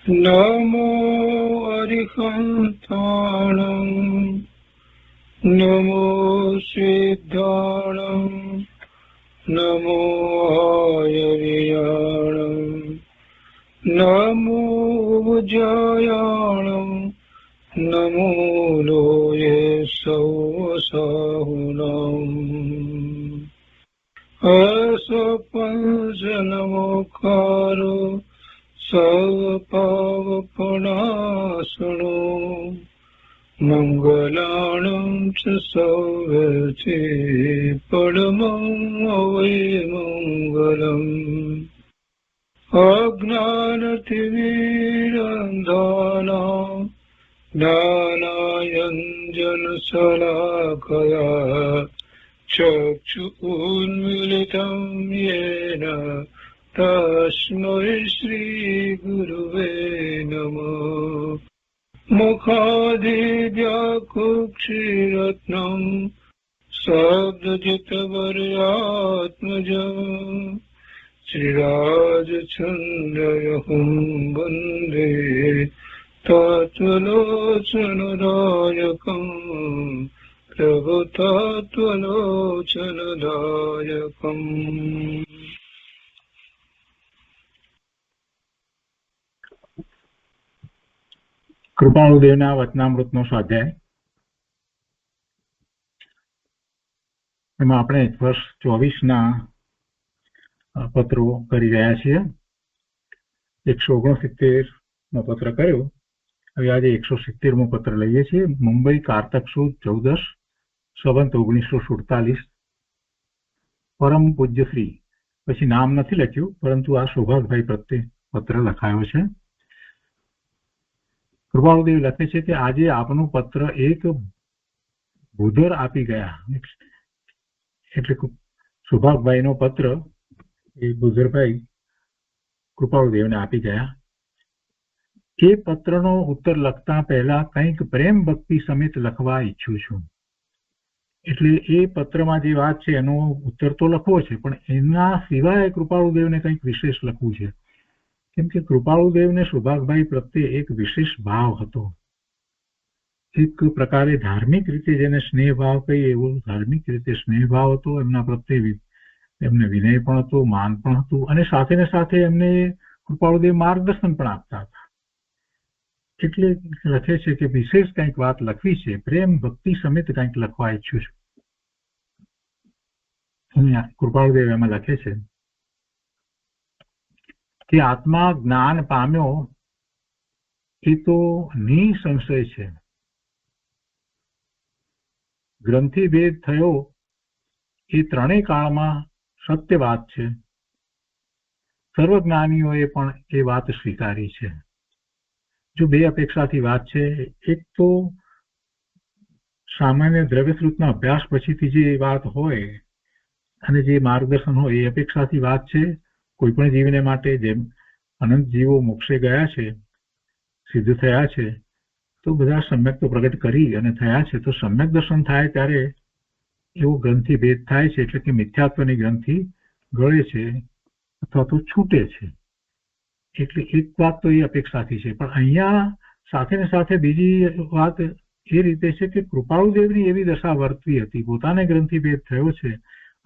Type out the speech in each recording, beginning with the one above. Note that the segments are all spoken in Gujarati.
નમો અરિહંતાણં નમો સિદ્ધાણં નમો આયર્યાણં નમો ઉજ્જયાણં નમો લોયે સૌસાહુનં અસપંચનમોકારો સર્વપાવપનાશનો મંગલાણં ચ સૌવર્તે પરમં અવૈમંગલં અજ્ઞાનતિમિરંધાનાં જ્ઞાનાંજનશલાકયા ચક્ષુન્મીલિतं येन તસ્मै શ્રીગુરુવે નમઃ મુખાદિવ્યાકુક્ષિરત્નં શબ્દજિતવર્યાત્મજં શ્રીરાજચંદ્રયહું વંદે તત્વલોચનદાયકં પ્રભુતત્વલોચનદાયકં. કૃપાળુદેવના વચનામૃતનો સ્વાધ્યાય. એમાં આપણે વર્ષ 24ના પત્રો કરી રહ્યા છીએ. 169નો પત્ર કર્યો. હવે આજે 170મો પત્ર લઈએ છીએ. મુંબઈ કારતક સુદ 14 સંવંત 1947. પરમ પૂજ્ય શ્રી, પછી નામ નથી લખ્યું, પરંતુ આ સૌભાગભાઈ પ્રત્યે પત્ર લખાયો છે. કૃપાળુદેવ લખે છે કે આજે આપનું પત્ર એક ભૂધર આપી ગયા. એટલે સૌભાગભાઈનો પત્ર એ ભૂધરભાઈ કૃપાળુદેવને આપી ગયા. એ પત્રનો ઉત્તર લખતા પહેલા કંઈક પ્રેમ ભક્તિ સમેત લખવા ઈચ્છું છું. એટલે એ પત્રમાં જે વાત છે એનો ઉત્તર તો લખવો છે, પણ એના સિવાય કૃપાળુદેવને કંઈક વિશેષ લખવું છે. કેમ કે કૃપાળુદેવને સૌભાગભાઈ પ્રત્યે એક વિશેષ ભાવ હતો. એક પ્રકારે ધાર્મિક રીતે જેને સ્નેહ ભાવ કહીએ એવો ધાર્મિક રીતે સ્નેહ ભાવ હતો એમના પ્રત્યે. એમને વિનય પણ હતો, માન પણ હતું, અને સાથે ને સાથે એમને કૃપાળુદેવ માર્ગદર્શન પણ આપતા હતા. એટલે લખે છે કે વિશેષ કંઈક વાત લખવી છે, પ્રેમ ભક્તિ સમેત કંઈક લખવા ઈચ્છું છું. કૃપાળુદેવ એમાં લખે છે કે આત્મા જ્ઞાન પામ્યો એ તો નિસંશય છે. ગ્રંથિ ભેદ થયો એ ત્રણેય કાળમાં સત્ય વાત છે. સર્વજ્ઞાનીઓએ પણ એ વાત સ્વીકારી છે. જો બે અપેક્ષાથી વાત છે, એક તો સામાન્ય દ્રવ્યશ્રુતના અભ્યાસ પછીથી જે વાત હોય અને જે માર્ગદર્શન હોય એ અપેક્ષાથી વાત છે. કોઈ પણ જીવને માટે જેમ અનંત જીવો મોક્ષે ગયા છે, સિદ્ધ થયા છે, તો બધા સમ્યક તો પ્રગટ કરી અને થયા છે, તો સમ્યક દર્શન થાય ત્યારે એવો ગ્રંથિ ભેદ થાય છે. એટલે કે મિથ્યાત્વની ગ્રંથિ ગળે છે અથવા તો છૂટે છે. એટલે એક વાત તો એ અપેક્ષાથી છે. પણ અહીંયા સાથે ને સાથે બીજી વાત એ રીતે છે કે કૃપાળુદેવની એવી દશા વર્તવી હતી, પોતાને ગ્રંથિ ભેદ થયો છે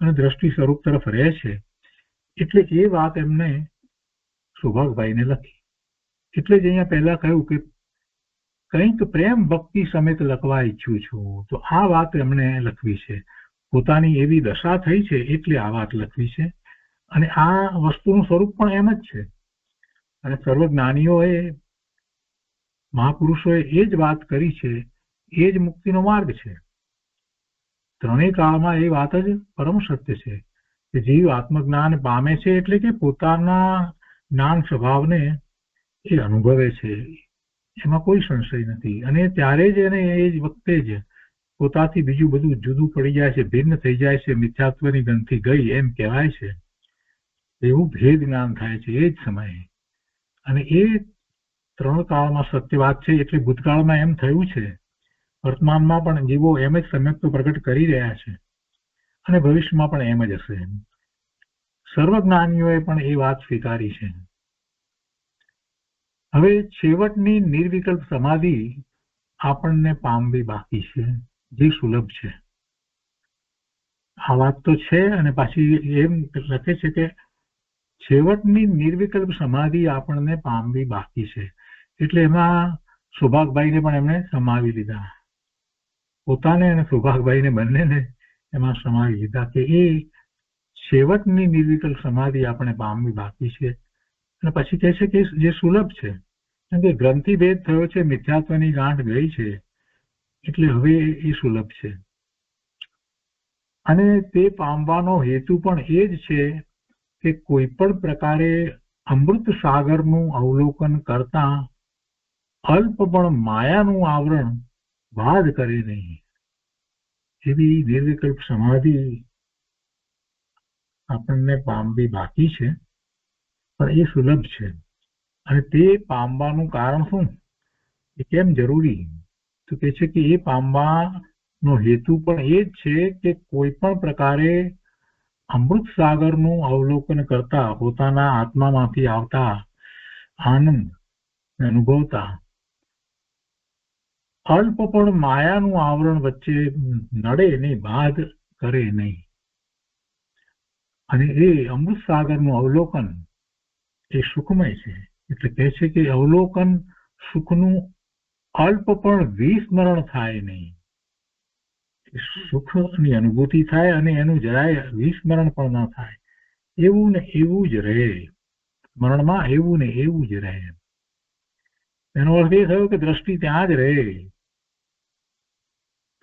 અને દ્રષ્ટિ સ્વરૂપ તરફ રહે છે. એટલે એ વાત એમને સૌભાગભાઈને લખી. એટલે જ અહીંયા પહેલા કહ્યું કે કંઈક પ્રેમ ભક્તિ સમેત લખવા ઈચ્છું છું. તો આ વાત એમણે લખવી છે. પોતાની એવી દશા થઈ છે એટલે આ વાત લખવી છે. અને આ વસ્તુનું સ્વરૂપ પણ એમ જ છે. અને સર્વજ્ઞાનીઓએ, મહાપુરુષોએ એ જ વાત કરી છે. એ જ મુક્તિનો માર્ગ છે. ત્રણેય કાળમાં એ વાત જ પરમ સત્ય છે કે જીવ આત્મજ્ઞાન પામે છે એટલે કે પોતાના જ્ઞાન સ્વભાવને એ અનુભવે છે. એમાં કોઈ સંશય નથી. અને ત્યારે જ એને એ જ વખતે જ પોતાથી બીજું બધું જુદું પડી જાય છે, ભિન્ન થઈ જાય છે, મિથ્યાત્વની ગ્રંથિ ગઈ એમ કહેવાય છે. એવું ભેદ જ્ઞાન થાય છે એ જ સમયે. અને એ ત્રણ કાળમાં સત્ય વાત છે. એટલે ભૂતકાળમાં એમ થયું છે, વર્તમાનમાં પણ જીવો એમ જ સમ્યક તો પ્રગટ કરી રહ્યા છે અને ભવિષ્યમાં પણ એમ જ હશે. સર્વજ્ઞાનીઓએ પણ એ વાત સ્વીકારી છે. હવે છેવટની નિર્વિકલ્પ સમાધિ આપણને પામવી બાકી છે, જે સુલભ છે. આ વાત તો છે. અને પાછી એમ લખે છે કે છેવટની નિર્વિકલ્પ સમાધિ આપણને પામવી બાકી છે. એટલે એમાં સુભાગભાઈને પણ એમણે સમાવી લીધા, પોતાને અને સુભાગભાઈને બંનેને એમાં સમાવી લીધા કે એ છેવટની નિર્વિકલ્પ સમાધિ આપણે પામવી બાકી છે. અને પછી કહે છે કે જે સુલભ છે, કેમ કે ગ્રંથિભેદ થયો છે, મિથ્યાત્વની ગાંઠ ગઈ છે, એટલે હવે એ સુલભ છે. અને તે પામવાનો હેતુ પણ એ જ છે કે કોઈ પણ પ્રકારે અમૃત સાગરનું અવલોકન કરતા અલ્પ પણ માયાનું આવરણ બાદ કરે નહીં, એવી નિર્વિકલ્પ સમાધિ આપણને પામવી બાકી છે, પણ એ સુલભ છે. અને તે પામવાનું કારણ શું, એ કેમ જરૂરી, તો કે છે કે એ પામવાનો હેતુ પણ એ જ છે કે કોઈ પણ પ્રકારે અમૃત સાગરનું અવલોકન કરતા પોતાના આત્મામાંથી આવતા આનંદ અનુભવતા અલ્પ પણ માયાનું આવરણ વચ્ચે નડે નહીં, બાદ કરે નહીં. અને એ અમૃત સાગરનું અવલોકન એ સુખમય છે. એટલે કહે છે કે અવલોકન સુખનું અલ્પ પણ વિસ્મરણ થાય નહીં, સુખની અનુભૂતિ થાય અને એનું જરાય વિસ્મરણ પણ ન થાય, એવું ને એવું જ રહે સ્મરણમાં, એવું ને એવું જ રહે. એનો અર્થ એ થયો કે દ્રષ્ટિ ત્યાં જ રહે,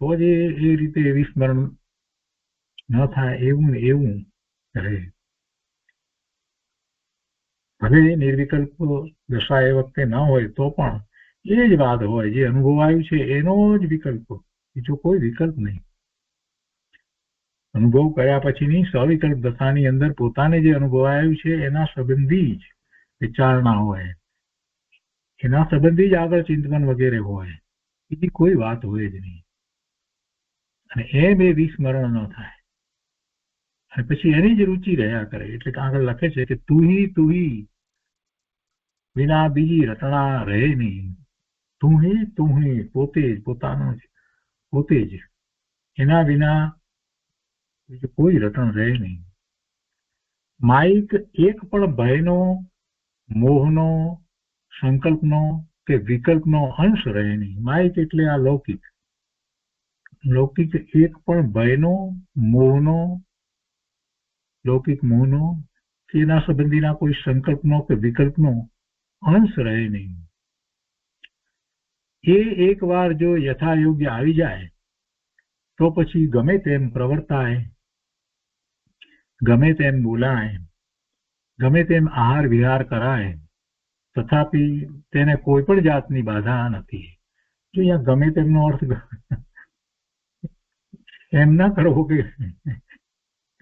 તો જ એ રીતે વિસ્મરણ ન થાય, એવું ને એવું રહે. ભલે નિર્વિકલ્પ દશા એ વખતે ન હોય તો પણ એ જ વાત હોય, જે અનુભવાયું છે એનો જ વિકલ્પ, બીજો કોઈ વિકલ્પ નહીં. અનુભવ કર્યા પછીની સવિકલ્પ દશાની અંદર પોતાને જે અનુભવાયું છે એના સંબંધી જ વિચારણા હોય, એના સંબંધી જ આગળ ચિંતન વગેરે હોય, બીજી કોઈ વાત હોય જ નહીં. અને એમ એ વિસ્મરણ ન થાય, અને પછી એની જ રુચિ રહ્યા કરે. એટલે આગળ લખે છે કે તુહી વિના બીજી રટણા રહે નહીં. તુહી પોતે જ, પોતાનો જ, પોતે જ, એના વિના બીજું કોઈ રટણ રહે નહીં. માઇક એક પણ ભયનો, મોહનો, સંકલ્પનો કે વિકલ્પનો અંશ રહે નહીં. માઇક એટલે આ લૌકિક, લૌકિક એક પણ ભયનો, મોહનો, લૌકિક મોહનો કે એના સંબંધીના કોઈ સંકલ્પનો કે વિકલ્પનો અંશ રહે નહીં. એ એકવાર જો યથાયોગ્ય આવી જાય તો પછી ગમે તેમ પ્રવર્તાય, ગમે તેમ બોલાય, ગમે તેમ આહાર વિહાર કરાય, તથાપિ તેને કોઈ પણ જાતની બાધા નથી. જો અહીંયા ગમે તેમનો અર્થ એમ ના કરવો કે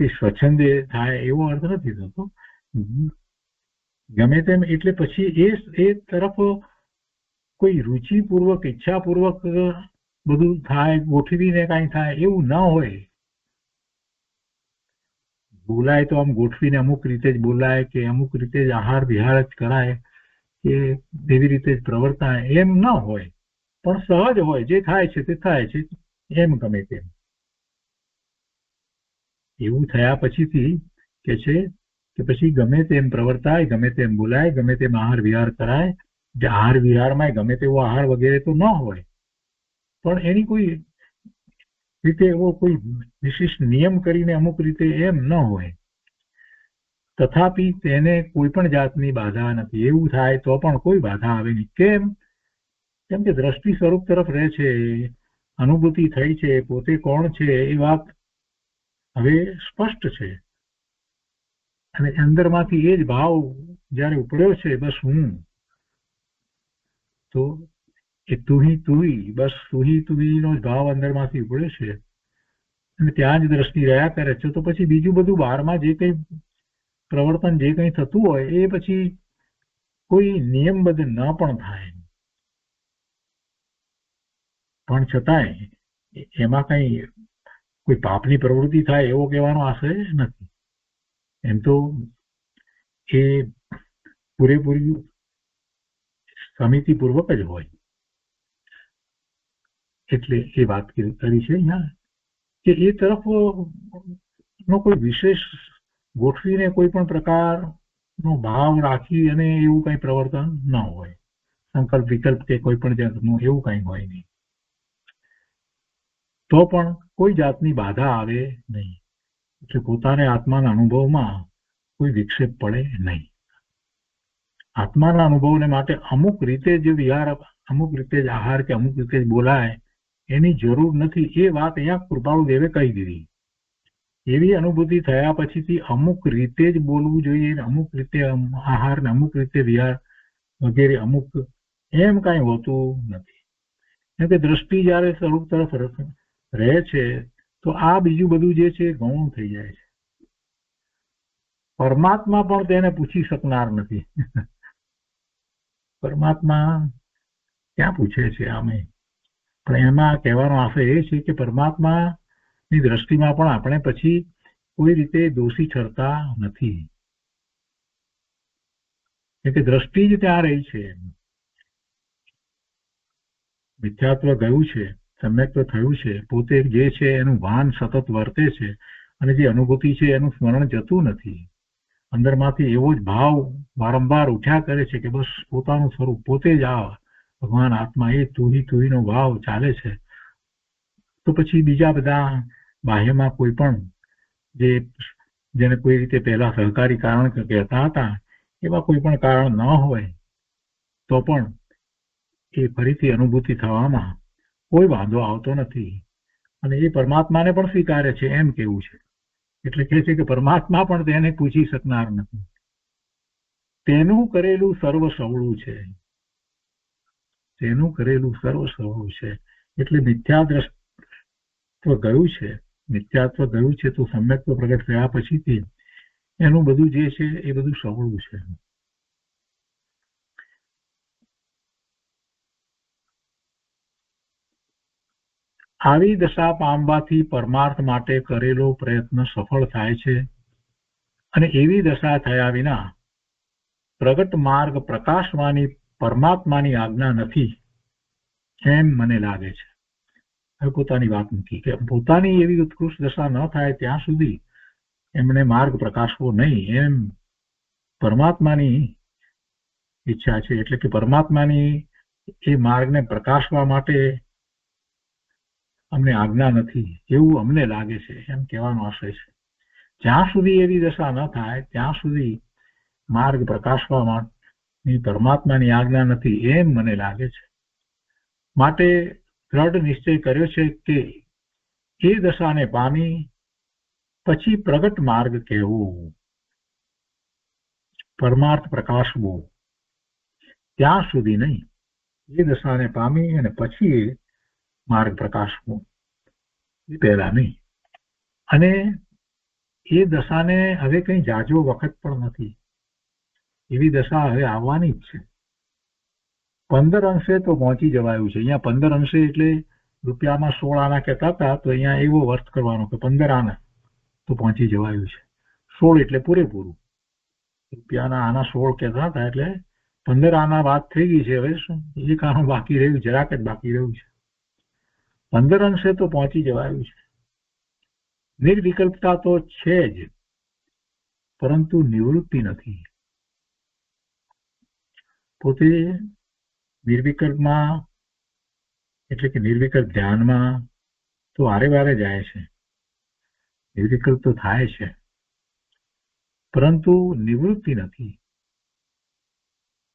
સ્વચ્છંદે થાય એવો અર્થ નથી થતો. ગમે તેમ એટલે પછી એ તરફ કોઈ રુચિપૂર્વક, ઈચ્છાપૂર્વક બધું થાય, ગોઠવીને કાંઈ થાય એવું ન હોય. બોલાય તો આમ ગોઠવીને અમુક રીતે જ બોલાય, કે અમુક રીતે જ આહાર વિહાર જ કરાય, કે એવી રીતે જ પ્રવર્તાય, એમ ન હોય, પણ સહજ હોય, જે થાય છે તે થાય છે એમ ગમે તેમ. એવું થયા પછીથી કે છે કે પછી ગમે તેમ પ્રવર્તાય, ગમે તેમ બોલાય, ગમે તેમ આહાર વિહાર કરાય. જે આહાર વિહારમાં ગમે તેવો આહાર વગેરે તો ન હોય, પણ એની કોઈ રીતે એવો કોઈ વિશિષ્ટ નિયમ કરીને અમુક રીતે એમ ન હોય. તથાપિ તેને કોઈ પણ જાતની બાધા નથી. એવું થાય તો પણ કોઈ બાધા આવે નહીં. કેમ કે દ્રષ્ટિ સ્વરૂપ તરફ રહે છે, અનુભૂતિ થઈ છે, પોતે કોણ છે એ વાત હવે સ્પષ્ટ છે. અને અંદરમાંથી એ જ ભાવ જયારે ઉપડ્યો છે, બસ હું, તો એ તુહી બસ તુહીનો જ ભાવ અંદરમાંથી ઉપડ્યો છે, અને ત્યાં જ દ્રષ્ટિ રહ્યા કરે છે. તો પછી બીજું બધું બહારમાં જે કંઈ પ્રવર્તન જે કંઈ થતું હોય એ પછી કોઈ નિયમબદ્ધ ન પણ થાય, પણ છતાંય એમાં કઈ કોઈ પાપની પ્રવૃત્તિ થાય એવો કહેવાનો આશય નથી. એમ તો એ પૂરેપૂરી સમિતિપૂર્વક જ હોય. એટલે એ વાત કરી છે અહીંયા કે એ તરફ નો કોઈ વિશેષ ગોઠવીને કોઈ પણ પ્રકારનો ભાવ રાખી અને એવું કઈ પ્રવર્તન ન હોય, સંકલ્પ વિકલ્પ કે કોઈ પણ જાતનું એવું કઈ હોય નહીં. તો પણ કોઈ જાતની બાધા આવે નહીં, એટલે પોતાને આત્માના અનુભવમાં કોઈ વિક્ષેપ પડે નહીં. આત્માના અનુભવને માટે અમુક રીતે જ વિહાર, અમુક રીતે જ આહાર કે અમુક રીતે જ બોલાય એની જરૂર નથી. એ વાત અહીંયા કૃપાળુ દેવે કહી દીધી. એવી અનુભૂતિ થયા પછીથી અમુક રીતે જ બોલવું જોઈએ, અમુક રીતે આહાર ને અમુક રીતે વિહાર વગેરે અમુક એમ કઈ હોતું નથી. કેમ કે દ્રષ્ટિ જયારે સ્વરૂપ તરફ રહે છે તો આ બીજું બધું જે છે ગૌણ થઈ જાય છે. પરમાત્મા પણ તેને પૂછી શકનાર નથી. પરમાત્મા ક્યાં પૂછે છે આમે? પણ એમાં કહેવાનો આશય એ છે કે પરમાત્મા ની દ્રષ્ટિમાં પણ આપણે પછી કોઈ રીતે દોષી ઠરતા નથી, કે દ્રષ્ટિ જ ત્યાં રહી છે. મિથ્યાત્વ ગયું છે, સમ્યક્ત્વ થયું છે, પોતે જે છે એનું ભાન સતત વર્તે છે અને જે અનુભૂતિ છે એનું સ્મરણ જતું નથી. અંદરમાંથી એવો જ ભાવ વારંવાર ઉઠ્યા કરે છે કે બસ પોતાનું સ્વરૂપ પોતે જ આ ભગવાન આત્મા એ તુહીનો ભાવ ચાલે છે. તો પછી બીજા બધા બાહ્યમાં કોઈ પણ જેને કોઈ રીતે પહેલા સહકારી કારણ કહેતા હતા એવા કોઈ પણ કારણ ન હોય તો પણ એ ફરીથી અનુભૂતિ થવામાં કોઈ વાંધો આવતો નથી અને એ પરમાત્માને પણ સ્વીકારે છે એમ કેવું છે. એટલે કહે છે કે પરમાત્મા પણ તેને પૂછી શકનાર નથી, તેનું કરેલું સર્વ સવળું છે, તેનું કરેલું સર્વ સવળું છે. એટલે મિથ્યા દ્રષ્ટિત્વ ગયું છે, મિથ્યાત્વ ગયું છે તો સમ્યક્ત્વ પ્રગટ થયા પછીથી એનું બધું જે છે એ બધું સવળું છે. આવી દશા પામવાથી પરમાર્થ માટે કરેલો પ્રયત્ન સફળ થાય છે અને એવી દશા થયા વિના પ્રગટ માર્ગ પ્રકાશવાની પરમાત્માની આજ્ઞા નથી એમ મને લાગે છે. હવે પોતાની વાત મૂકી કે પોતાની એવી ઉત્કૃષ્ટ દશા ન થાય ત્યાં સુધી એમને માર્ગ પ્રકાશવો નહીં એમ પરમાત્માની ઈચ્છા છે. એટલે કે પરમાત્માની એ માર્ગને પ્રકાશવા માટે અમને આજ્ઞા નથી એવું અમને લાગે છે એમ કહેવાનો આશય છે. જ્યાં સુધી એવી દશા ન થાય ત્યાં સુધી માર્ગ પ્રકાશવા માટે પરમાત્માની આજ્ઞા નથી એમ મને લાગે છે. માટે દ્રઢ નિશ્ચય કર્યો છે કે એ દશાને પામી પછી પ્રગટ માર્ગ કહેવો, પરમાર્થ પ્રકાશવો, ત્યાં સુધી નહીં. એ દશાને પામી અને પછી માર્ગ પ્રકાશવો, એ પહેલા નહીં. અને એ દશાને હવે કઈ જાજો વખત પણ નથી, એવી દશા હવે આવવાની જ છે. 15 અંશે તો પહોંચી જવાયું છે. અહીંયા 15 અંશે એટલે રૂપિયામાં 16 આના કહેતા હતા તો અહીંયા એવો અર્થ કરવાનો કે 15 આના તો પહોંચી જવાયું છે. 16 એટલે પૂરેપૂરું, રૂપિયાના આના 16 કહેતા હતા એટલે 15 આના વાત થઈ ગઈ છે. હવે શું એક આનું બાકી રહ્યું, જરાક જ બાકી રહ્યું છે. 15 અંશે તો પહોંચી જવાયું છે. નિર્વિકલ્પતા તો છે જ, પરંતુ નિવૃત્તિ નથી. પોતે નિર્વિકલ્પમાં એટલે કે નિર્વિકલ્પ ધ્યાનમાં તો વારે વારે જાય છે, નિર્વિકલ્પ તો થાય છે, પરંતુ નિવૃત્તિ નથી.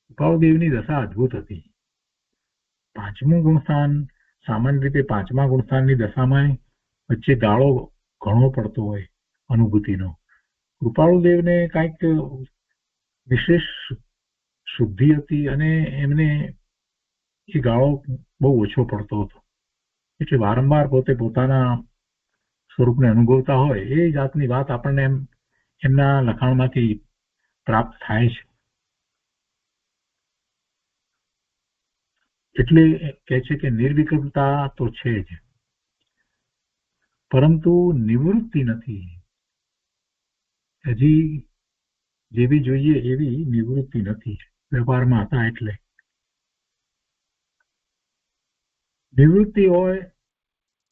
કૃપાળુદેવની દશા અદભુત હતી. 5મું ગુણસ્થાન, સામાન્ય રીતે 5મા ગુણસ્થાનની દશામાં વચ્ચે ગાળો ઘણો પડતો હોય અનુભૂતિનો. કૃપાળુદેવને કંઈક વિશેષ શુદ્ધિ હતી અને એમને એ ગાળો બહુ ઓછો પડતો હતો. એટલે વારંવાર પોતે પોતાના સ્વરૂપને અનુભવતા હોય એ જાતની વાત આપણને એમના લખાણમાંથી પ્રાપ્ત થાય છે. એટલે કહે છે કે નિર્વિકલ્પતા તો છે જ, પરંતુ નિવૃત્તિ નથી. હજી જેવી જોઈએ એવી નિવૃત્તિ નથી. વેપારમાં હતા એટલે નિવૃત્તિ હોય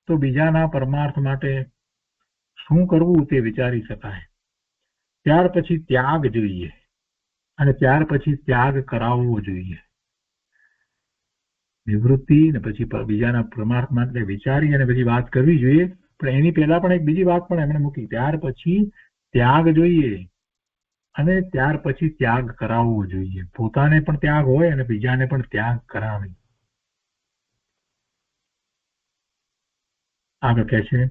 તો બીજાના પરમાર્થ માટે શું કરવું તે વિચારી શકાય. ત્યાર પછી ત્યાગ જોઈએ અને ત્યાર પછી ત્યાગ કરાવવો જોઈએ. નિવૃત્તિ ને પછી બીજાના પરમાર્થ માટે વિચારી અને બધી વાત કરવી જોઈએ. પણ એની પહેલા પણ એક બીજી વાત પણ એમણે મૂકી, ત્યાર પછી ત્યાગ જોઈએ અને ત્યાર પછી ત્યાગ કરાવવો જોઈએ. પોતાને પણ ત્યાગ હોય અને બીજાને પણ ત્યાગ કરાવે. આગળ કહે છે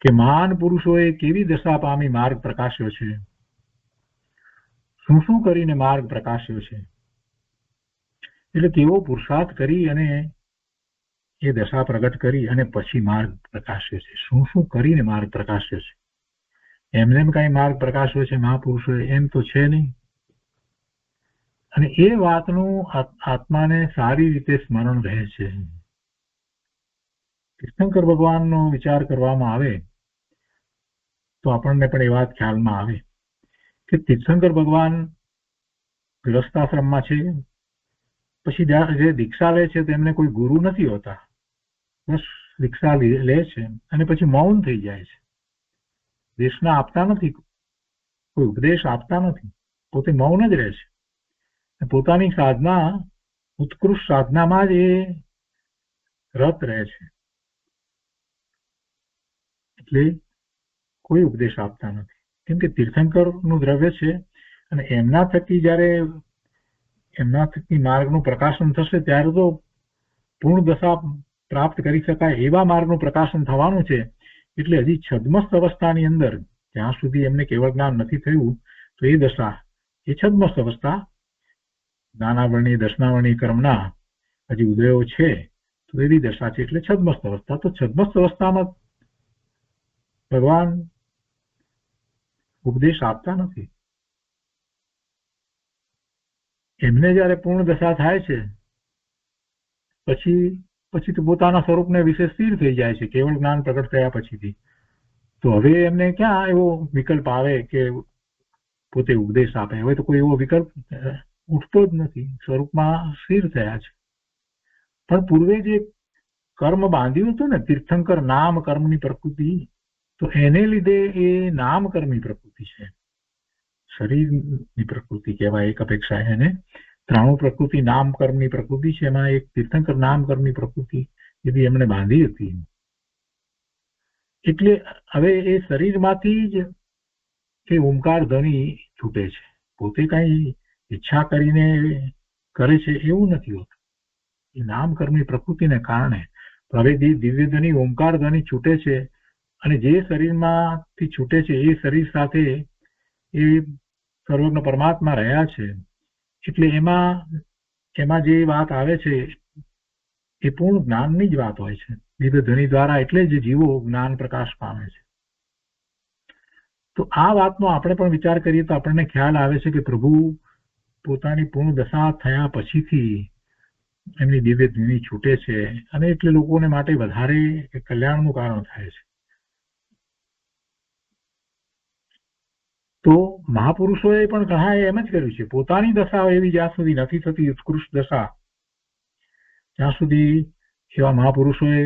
કે મહાન પુરુષોએ કેવી દશા પામી માર્ગ પ્રકાશ્યો છે, શું શું કરીને માર્ગ પ્રકાશ્યો છે. એટલે કેવો પુરુષાર્થ કરી અને એ દશા પ્રગટ કરી અને પછી માર્ગ પ્રકાશ્યો છે. શું શું કરીને માર્ગ પ્રકાશ્યો છે. એમને કઈ માર્ગ પ્રકાશ્યો છે મહાપુરુષોએ એમ તો છે નહીં. અને એ વાતનું આત્માને સારી રીતે સ્મરણ રહે છે. તીર્થંકર ભગવાનનો વિચાર કરવામાં આવે તો આપણને પણ એ વાત ખ્યાલમાં આવે કે તીર્થંકર ભગવાન ગૃહસ્થાશ્રમમાં છે, પછી જે દીક્ષા લે છે તેમને કોઈ ગુરુ નથી હોતા, બસ દીક્ષા લે છે અને પછી મૌન થઈ જાય છે. દેશના આપતા નથી, કોઈ ઉપદેશ આપતા નથી, પોતે મૌન જ રહે છે. પોતાની સાધના, ઉત્કૃષ્ટ સાધનામાં જ એ રત રહે છે. એટલે કોઈ ઉપદેશ આપતા નથી, કેમ કે તીર્થંકર નું દ્રવ્ય છે અને એમના થકી માર્ગનું પ્રકાશન થશે ત્યારે તો પૂર્ણ દશા પ્રાપ્ત કરી શકાય એવા માર્ગનું પ્રકાશન થવાનું છે. એટલે હજી છદ્મસ્ત અવસ્થાની અંદર જ્યાં સુધી એમને કેવળ જ્ઞાન નથી થયું તો એ દશા, એ છદ્મસ્ત અવસ્થા, જ્ઞાનાવરણી દર્શનાવરણી કર્મના હજી ઉદયો છે તો એવી દશા છે. એટલે છદ્મસ્ત અવસ્થા, તો છદ્મસ્ત અવસ્થામાં ભગવાન ઉપદેશ આપતા નથી. એમને જયારે પૂર્ણ દશા થાય છે પછી તો પોતાના સ્વરૂપને વિશે સ્થિર થઈ જાય છે કેવળ જ્ઞાન પ્રગટ થયા પછીથી. તો હવે એમને ક્યાં એવો વિકલ્પ આવે કે પોતે ઉપદેશ આપે. હવે તો કોઈ એવો વિકલ્પ ઉઠતો જ નથી, સ્વરૂપમાં સ્થિર થયા છે. પણ પૂર્વે જે કર્મ બાંધ્યું હતું ને, તીર્થંકર નામ કર્મની પ્રકૃતિ, તો એને લીધે એ નામ કર્મની પ્રકૃતિ છે, શરીરની પ્રકૃતિ કહેવાય એક અપેક્ષા. એને 93 પ્રકૃતિ નામ કર્મની પ્રકૃતિ છે, એમાં એક તીર્થંકર નામ કર્મની પ્રકૃતિ જેથી એમણે બાંધી હતી. એટલે હવે એ શરીરમાંથી જ એ ઓમકાર ધ્વનિ છૂટે છે. પોતે કઈ ઈચ્છા કરીને કરે છે એવું નથી હોતું, એ નામ કર્મની પ્રકૃતિને કારણે. હવે દિવ્ય ધ્વનિ ઓમકાર ધ્વનિ છૂટે છે અને જે શરીરમાંથી છૂટે છે એ શરીર સાથે એ સર્વજ્ઞ પરમાત્મા રહ્યા છે. એટલે એમાં જે વાત આવે છે એ પૂર્ણ જ્ઞાનની જ વાત હોય છે. દિવ્ય ધ્વનિ દ્વારા એટલે જ જીવો જ્ઞાન પ્રકાશ પામે છે. તો આ વાતનો આપણે પણ વિચાર કરીએ તો આપણને ખ્યાલ આવે છે કે પ્રભુ પોતાની પૂર્ણ દશા થયા પછીથી એમની દિવ્ય ધ્વનિ છૂટે છે અને એટલે લોકોને માટે વધારે કલ્યાણનું કારણ થાય છે. તો મહાપુરુષોએ પણ ઘણાએ એમ જ કર્યું છે. પોતાની દશા એવી જ્યાં સુધી નથી થતી, ઉત્કૃષ્ટ દશા, ત્યાં સુધી એવા મહાપુરુષોએ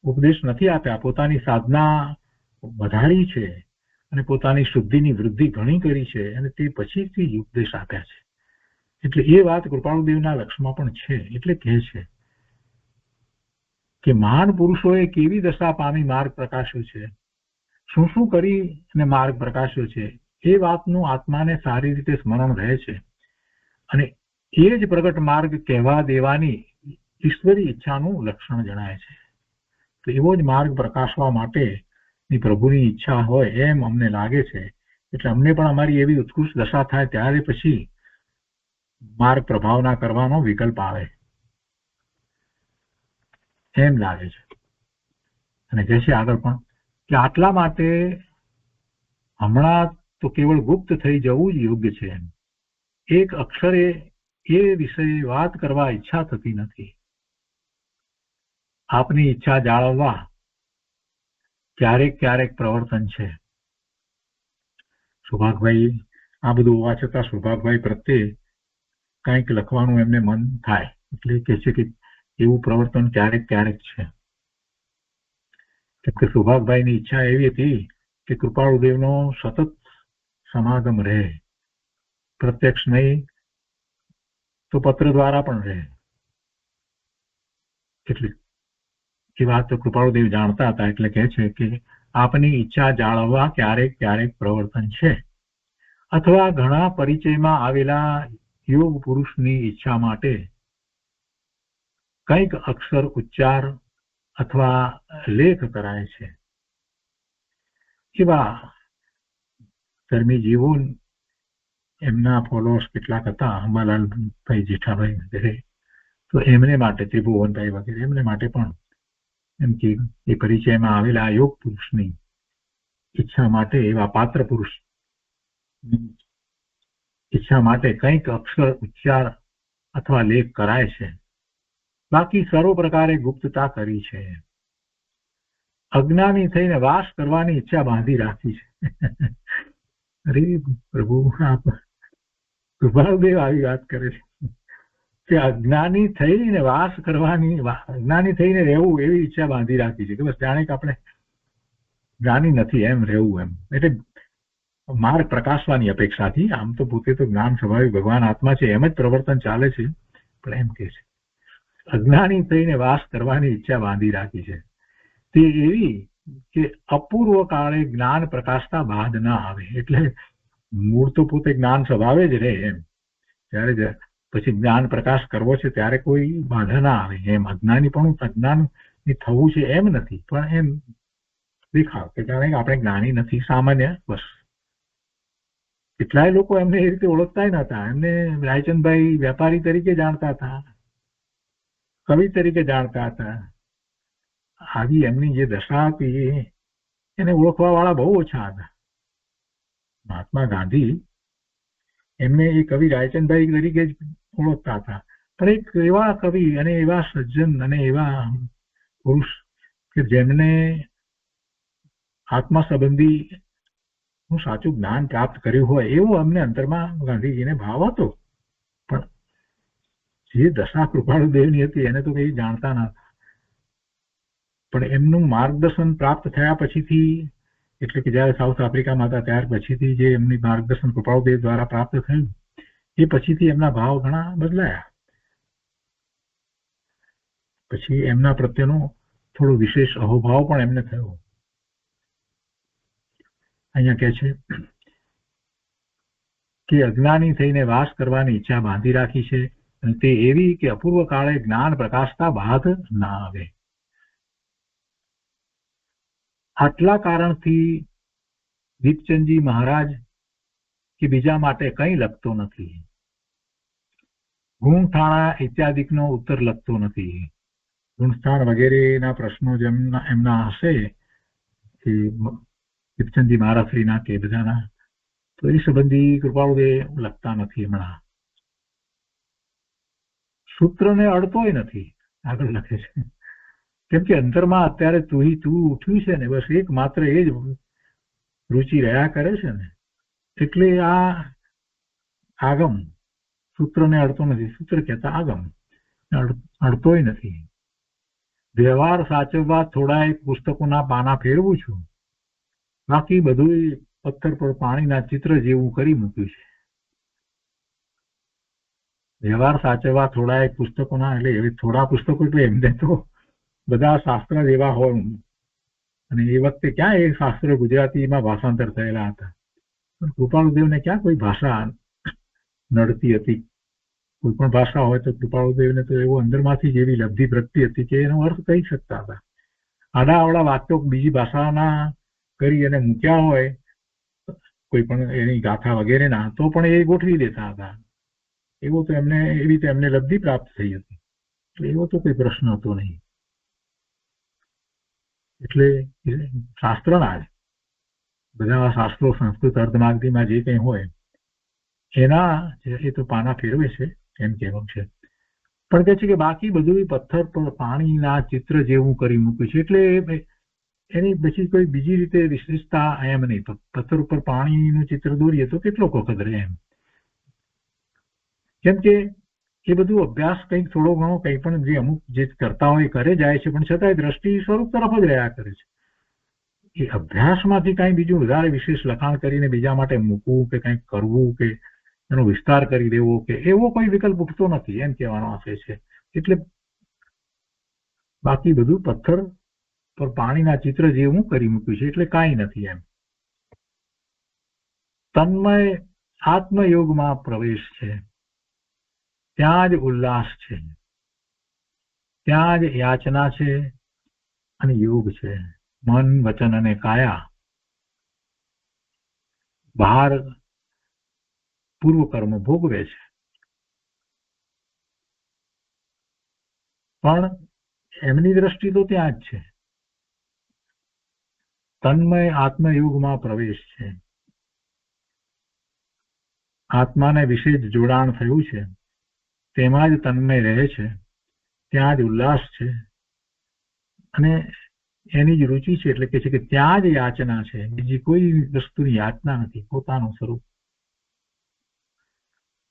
ઉપદેશ નથી આપ્યા. પોતાની સાધના વધારી છે અને પોતાની શુદ્ધિની વૃદ્ધિ ઘણી કરી છે અને તે પછીથી જ ઉપદેશ આપ્યા છે. એટલે એ વાત કૃપાળુદેવના લક્ષમાં પણ છે. એટલે કહે છે કે મહાન પુરુષોએ કેવી દશા પામી માર્ગ પ્રકાશ્યો છે, શું શું કરી અને માર્ગ પ્રકાશ્યો છે, એ વાતનું આત્માને સારી રીતે સ્મરણ રહે છે અને એ જ પ્રગટ માર્ગ કહેવા દેવાની ઈશ્વરી ઈચ્છાનું લક્ષણ જણાય છે. તો એવો જ માર્ગ પ્રકાશવા માટેની પ્રભુની ઈચ્છા હોય એમ અમને લાગે છે. એટલે અમને પણ અમારી એવી ઉત્કૃષ્ટ દશા થાય ત્યારે પછી માર્ગ પ્રભાવના કરવાનો વિકલ્પ આવે એમ લાગે છે. અને કહે છે આગળ પણ કે આટલા માટે હમણાં તો કેવળ ગુપ્ત થઈ જવું જ યોગ્ય છે. એક અક્ષરે એ વિશે વાત કરવા ઈચ્છા થતી નથી. આપની ઈચ્છા જાળવવા ક્યારેક ક્યારેક પ્રવર્તન છે. સુભાગભાઈ આ બધું હોવા છતાં સુભાગભાઈ પ્રત્યે કંઈક લખવાનું એમને મન થાય. એટલે કહે છે કે એવું પ્રવર્તન ક્યારેક ક્યારેક છે. કેમ કે સુભાગભાઈની ઈચ્છા એવી હતી કે કૃપાળુદેવનો સતત સમાગમ રહે, પ્રત્યક્ષ નહીં તો પત્ર દ્વારા પણ રહે. એટલે એ વાત તો કૃપાળુદેવ જાણતા હતા, એટલે કહે છે કે આપની ઈચ્છા જાળવવા ક્યારેક ક્યારેક પ્રવર્તન છે, અથવા ઘણા પરિચયમાં આવેલા યોગ પુરુષની ઈચ્છા માટે કંઈક અક્ષર ઉચ્ચાર અથવા લેખ કરાય છે. એવા ધર્મી જીવો એમના ફોલોઅર્સ કેટલાક હતા, અંબાલાલભાઈ જેઠાભાઈ વગેરે, તો એમને માટે, ત્રિભુવનભાઈ વગેરે, એમને માટે પણ એમ કે એ પરિચયમાં આવેલા યોગ પુરુષની ઈચ્છા માટે, એવા પાત્ર પુરુષ ઈચ્છા માટે કંઈક અક્ષર ઉચ્ચાર અથવા લેખ કરાય છે. બાકી સર્વ પ્રકારે ગુપ્તતા કરી છે. અજ્ઞાની થઈને વાસ કરવાની ઈચ્છા બાંધી રાખી છે. અરે પ્રભુ, આપ કૃપાળુદેવ આવી વાત કરે છે કે અજ્ઞાની થઈને વાસ કરવાની, અજ્ઞાની થઈને રહેવું એવી ઈચ્છા બાંધી રાખી છે કે બસ જાણે કે આપણે જ્ઞાની નથી એમ રહેવું, એમ. એટલે માર્ગ પ્રકાશવાની અપેક્ષાથી, આમ તો પોતે તો જ્ઞાન સ્વભાવિક ભગવાન આત્મા છે એમ જ પ્રવર્તન ચાલે છે, પણ એમ કે છે અજ્ઞાની થઈને વાસ કરવાની ઈચ્છા બાંધી રાખી છે. તે એવી કે અપૂર્વ કાળે જ્ઞાન પ્રકાશતા બાદ ના આવે. એટલે મૂળ તો પોતે જ્ઞાન સ્વભાવે જ રહે એમ, ત્યારે પછી જ્ઞાન પ્રકાશ કરવો છે ત્યારે કોઈ બાધા ના આવે એમ. અજ્ઞાની પણ અજ્ઞાની થવું છે એમ નથી, પણ એમ દેખાવ કે જાણે આપણે જ્ઞાની નથી, સામાન્ય બસ. કેટલાય લોકો એમને એ રીતે ઓળખતા નતા. એમને રાયચંદભાઈ વેપારી તરીકે જાણતા હતા, કવિ તરીકે જાણતા હતા. આવી એમની જે દશા હતી એને ઓળખવા વાળા બહુ ઓછા હતા. મહાત્મા ગાંધી એમને એ કવિ રાયચંદભાઈ તરીકે જ ઓળખતા હતા, પણ એક એવા કવિ અને એવા સજ્જન અને એવા પુરુષ કે જેમને આત્મા સંબંધી સાચું જ્ઞાન પ્રાપ્ત કર્યું હોય એવું અમને અંતરમાં ગાંધીજીને ભાવ હતો. પણ જે દશા કૃપાળુદેવની હતી એને તો કઈ જાણતા ન હતા. પણ એમનું માર્ગદર્શન પ્રાપ્ત થયા પછીથી, એટલે કે જયારે સાઉથ આફ્રિકામાં હતા ત્યાર પછીથી જે એમની માર્ગદર્શન કૃપાળુદેવ દ્વારા પ્રાપ્ત થયું, એ પછીથી એમના ભાવ ઘણા બદલાયા. પછી એમના પ્રત્યેનો થોડો વિશેષ અહોભાવ પણ એમને થયો. અહીંયા કહે છે કે અજ્ઞાની થઈને વાસ કરવાની ઈચ્છા બાંધી રાખી છે, અને તે એવી કે અપૂર્વ કાળે જ્ઞાન પ્રકાશતા બાદ ના આવે. આટલા કારણથી દીપચંદજી મહારાજ કે બીજા માટે કંઈ લખતો નથી. ગુણઠાણા ઇત્યાદિકનો ઉત્તર લખતો નથી. ગુણસ્થાન વગેરેના પ્રશ્નો જેમ એમના હશે કે દીપચંદજી મહારાજ શ્રીના કે બધાના, તો એ સંબંધી કૃપાળુદેવ લખતા નથી. હમણાં સૂત્રને અડતોય નથી, આગળ લખે છે. કેમ કે અંતરમાં અત્યારે તું ઉઠ્યું છે ને, બસ એક માત્ર એ જ રુચિ રહ્યા કરે છે ને, એટલે આ આગમ સૂત્રને અડતો નથી. સૂત્ર કહેતા આગમ અડતોય નથી. વ્યવહાર સાચવવા થોડા પુસ્તકોના પાના ફેરવું છું, બાકી બધું પથ્થર પર પાણીના ચિત્ર જેવું કરી મૂક્યું છે. વ્યવહાર સાચવવા થોડા પુસ્તકોના, એટલે એવી થોડા પુસ્તકો એટલે એમને તો બધા શાસ્ત્ર જેવા હોય, અને એ વખતે ક્યાં એ શાસ્ત્ર ગુજરાતીમાં ભાષાંતર થયેલા હતા. પણ કૃપાળુદેવને ક્યાં કોઈ ભાષા નડતી હતી. કોઈ પણ ભાષા હોય તો કૃપાળુદેવને તો એવો અંદરમાંથી જ એવી લબ્ધિ પ્રગતિ હતી કે એનો અર્થ કહી શકતા હતા. આડાઅવળા વાક્યો બીજી ભાષાના કરી અને મૂક્યા હોય કોઈ પણ એની ગાથા વગેરેના, તો પણ એ ગોઠવી દેતા હતા. એવો તો એમને એવી રીતે એમને લબ્ધિ પ્રાપ્ત થઈ હતી, એવો તો કોઈ પ્રશ્ન હતો નહીં. એટલે શાસ્ત્રના જ બધા શાસ્ત્રો, સંસ્કૃત અર્ધમાગધીમાં જે કંઈ હોય એના એ તો પાના ફેરવે છે એમ કહેવું છે. પણ કહે છે કે બાકી બધું પથ્થર પર પાણીના ચિત્ર જેવું કરી મૂક્યું છે. એટલે એની પછી કોઈ બીજી રીતે વિશેષતા એમ નહીં. પથ્થર ઉપર પાણીનું ચિત્ર દોરીએ તો કેટલો વખત રહે એમ. કેમ કે એ બધું અભ્યાસ કંઈક થોડો ઘણો કંઈ પણ જે અમુક જે કરતા હોય કરે જાય છે, પણ છતાંય દ્રષ્ટિ સ્વરૂપ તરફ જ રહ્યા કરે છે. એ અભ્યાસમાંથી કાંઈ બીજું વધારે વિશેષ લખાણ કરીને બીજા માટે મૂકવું કે કંઈક કરવું કે એનો વિસ્તાર કરી દેવો કે એવો કોઈ વિકલ્પ ઉઠતો નથી, એમ કહેવાનો આશય છે. એટલે બાકી બધું પથ્થર પર પાણીના ચિત્ર જેવું કરી મૂક્યું છે, એટલે કાંઈ નથી એમ. તન્મય આત્મયોગમાં પ્રવેશ છે, ત્યાં જ ઉલ્લાસ છે, ત્યાં જ યાચના છે અને યોગ છે. મન, વચન અને કાયા બહાર પૂર્વ કર્મ ભોગવે છે, પણ એમની દ્રષ્ટિ તો ત્યાં જ છે. તન્મય આત્મયોગમાં પ્રવેશ છે, આત્માને વિશે જ જોડાણ થયું છે, તેમાં જ તન્મય રહે છે, ત્યાં જ ઉલ્લાસ છે અને એની જ રુચિ છે. એટલે કે છે કે ત્યાં જ યાચના છે, બીજી કોઈ વસ્તુની યાચના નથી, પોતાનું સ્વરૂપ.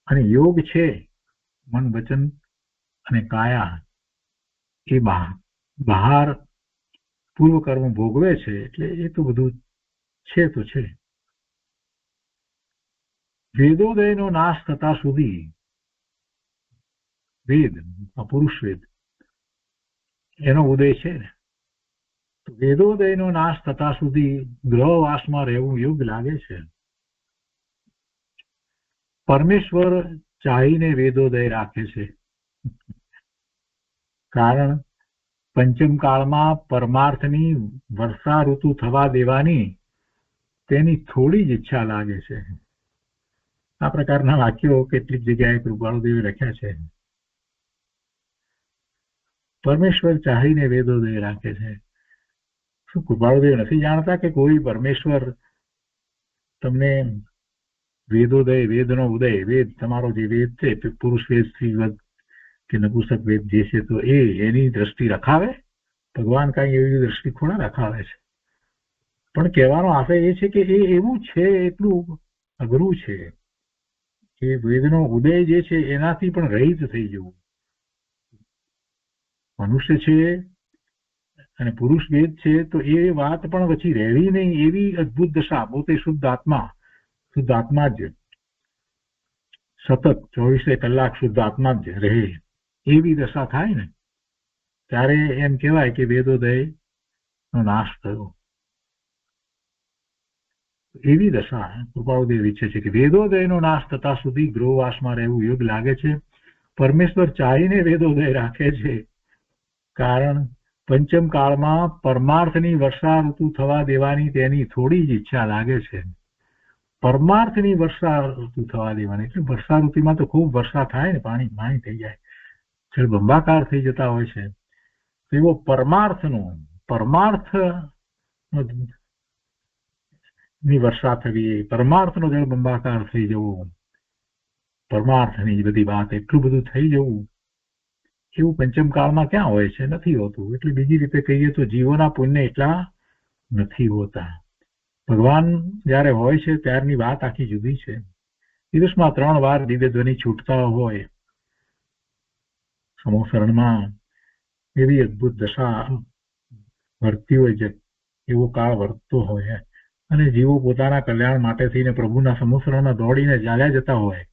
અને યોગ છે, મન, વચન અને કાયા એ બહાર પૂર્વ કર્મ ભોગવે છે, એટલે એ તો બધું છે તો છે. વેદોદયનો નાશ થતા સુધી વેદ, પુરુષ વેદ એનો ઉદય છે ને, વેદોદયનો નાશ થતા સુધી ગ્રહવાસમાં રહેવું યોગ્ય લાગે છે. પરમેશ્વર ચાહીને વેદોદય રાખે છે, કારણ પંચમ કાળમાં પરમાર્થની વર્ષા ઋતુ થવા દેવાની તેની થોડી જ ઈચ્છા લાગે છે. આ પ્રકારના વાક્યો કેટલીક જગ્યાએ કૃપાળુદેવે લખ્યા છે. પરમેશ્વર ચાહીને વેદોદય રાખે છે. શું કૃપાળુદેવ નથી જાણતા કે કોઈ પરમેશ્વર તમને વેદોદય, વેદનો ઉદય, વેદ તમારો જે વેદ છે, પુરુષ વેદ, સ્ત્રી વેદ કે નપુંસક વેદ જે છે, તો એની દ્રષ્ટિ રખાવે? ભગવાન કાંઈ એવી દ્રષ્ટિ થોડા રખાવે છે. પણ કહેવાનો આશય એ છે કે એ એવું છે, એટલું અઘરું છે કે વેદનો ઉદય જે છે એનાથી પણ રહિત થઈ જવું. મનુષ્ય છે અને પુરુષ વેદ છે, તો એ વાત પણ પછી રહેવી નહીં, એવી અદભુત દશા. પોતે શુદ્ધ આત્મા જ સતત 24 કલાક શુદ્ધ આત્મા જ રહે, એવી દશા થાય ને ત્યારે એમ કહેવાય કે વેદોદય નો નાશ થયો. એવી દશા કૃપાળુદેવ ઈચ્છે છે કે વેદોદયનો નાશ થતા સુધી ગૃહવાસમાં રહેવું યોગ્ય લાગે છે. પરમેશ્વર ચાહીને વેદોદય રાખે છે, કારણ પંચમ કાળમાં પરમાર્થની વર્ષા ઋતુ થવા દેવાની તેની થોડી જ ઈચ્છા લાગે છે. પરમાર્થની વર્ષા ઋતુ થવા દેવાની એટલે વર્ષા ઋતુમાં તો ખૂબ વર્ષા થાય ને, પાણી થઈ જાય, જળબંબાકાર થઈ જતા હોય છે. એવો પરમાર્થ ની વર્ષા થવી, પરમાર્થનો જળબંબાકાર થઈ જવો, પરમાર્થની બધી વાત એટલું બધું થઈ જવું, એવું પંચમ કાળમાં ક્યાં હોય છે? નથી હોતું. એટલે બીજી રીતે કહીએ તો જીવોના પુણ્ય એટલા નથી હોતા. ભગવાન જયારે હોય છે ત્યારની વાત આખી જુદી છે. દિવસમાં 3 વાર દિવ્ય ધ્વનિ છૂટતા હોય, સમોસરણમાં એવી અદભુત દશા વર્તી હોય છે, એવો કાળ વર્તતો હોય અને જીવો પોતાના કલ્યાણ માટે થઈને પ્રભુના સમોસરણમાં દોડીને ચાલ્યા જતા હોય,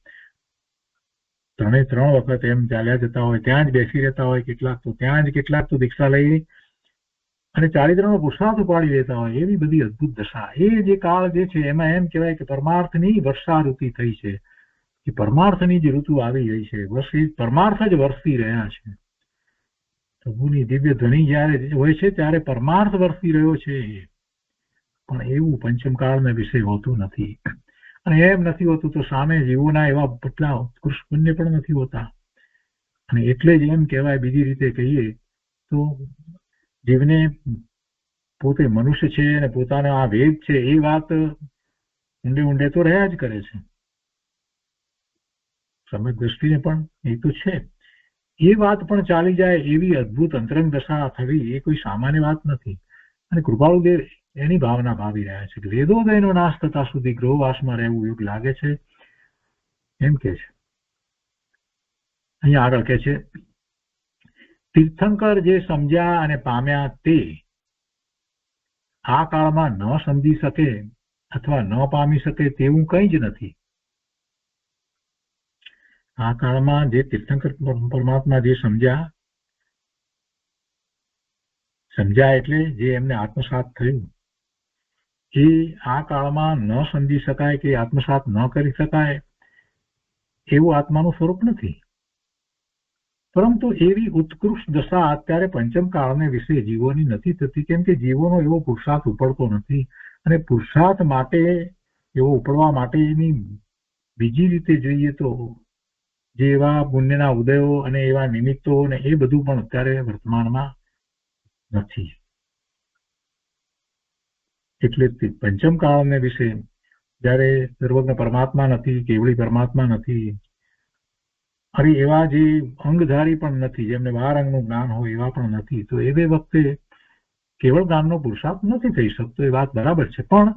3 વખત એમ ચાલ્યા જતા હોય, ત્યાં જ બેસી રહેતા હોય, કેટલાક તો દીક્ષા લઈ અને 43 પુરુષાર્થ ઉપાડી લેતા હોય, એવી બધી અદભુત દશા. એ જે કાળ જે છે એમાં એમ કહેવાય કે પરમાર્થની વર્ષા ઋતુ થઈ છે, કે પરમાર્થની જે ઋતુ આવી ગઈ છે, પરમાર્થ જ વરસી રહ્યા છે. પ્રભુની દિવ્ય ધ્વનિ જયારે હોય છે ત્યારે પરમાર્થ વરસી રહ્યો છે, પણ એવું પંચમ કાળના વિષય હોતું નથી. અને એમ નથી હોતું તો સામે જીવોના એવા કેટલા ઉત્કૃષ્ટ પુણ્ય પણ નથી હોતા. અને એટલે જ એમ કહેવાય, બીજી રીતે કહીએ તો જીવને પોતે મનુષ્ય છે અને પોતાનો આ વેદ છે એ વાત ઊંડે તો રહ્યા જ કરે છે. સમજ દ્રષ્ટિને પણ એ તો છે, એ વાત પણ ચાલી જાય એવી અદભુત અંતરંગ દશા થવી એ કોઈ સામાન્ય વાત નથી. અને કૃપાળુદેવ એની ભાવના ભાવી રહ્યા છે કે વેદોદયનો નાશ થતા સુધી ગૃહવાસમાં રહેવું યોગ્ય લાગે છે, એમ કે છે. અહીંયા આગળ કહે છે, તીર્થંકર જે સમજ્યા અને પામ્યા તે આ કાળમાં ન સમજી શકે અથવા ન પામી શકે તેવું કંઈ જ નથી. આ કાળમાં જે તીર્થંકર પરમાત્મા જે સમજ્યા એટલે જે એમને આત્મસાત થયું, એ આ કાળમાં ન સમજી શકાય કે આત્મસાત ન કરી શકાય એવું આત્માનું સ્વરૂપ નથી. પરંતુ એવી ઉત્કૃષ્ટ દશા અત્યારે પંચમ કાળને વિશે જીવોની નથી થતી, કેમ કે જીવોનો એવો પુરુષાર્થ ઉપડતો નથી. અને પુરુષાર્થ માટે એવો ઉપડવા માટેની બીજી રીતે જોઈએ તો જે એવા પુણ્યના ઉદયો અને એવા નિમિત્તો અને એ બધું પણ અત્યારે વર્તમાનમાં નથી. એટલે પંચમ કાળને વિશે જયારે સર્વજ્ઞ પરમાત્મા નથી, કેવળી પરમાત્મા નથી, અરે એવા જે અંગધારી પણ નથી, જેમને 12 અંગનું જ્ઞાન હોય એવા પણ નથી, તો એ વખતે કેવળ જ્ઞાનનો પુરુષાર્થ નથી થઈ શકતો. એ વાત બરાબર છે. પણ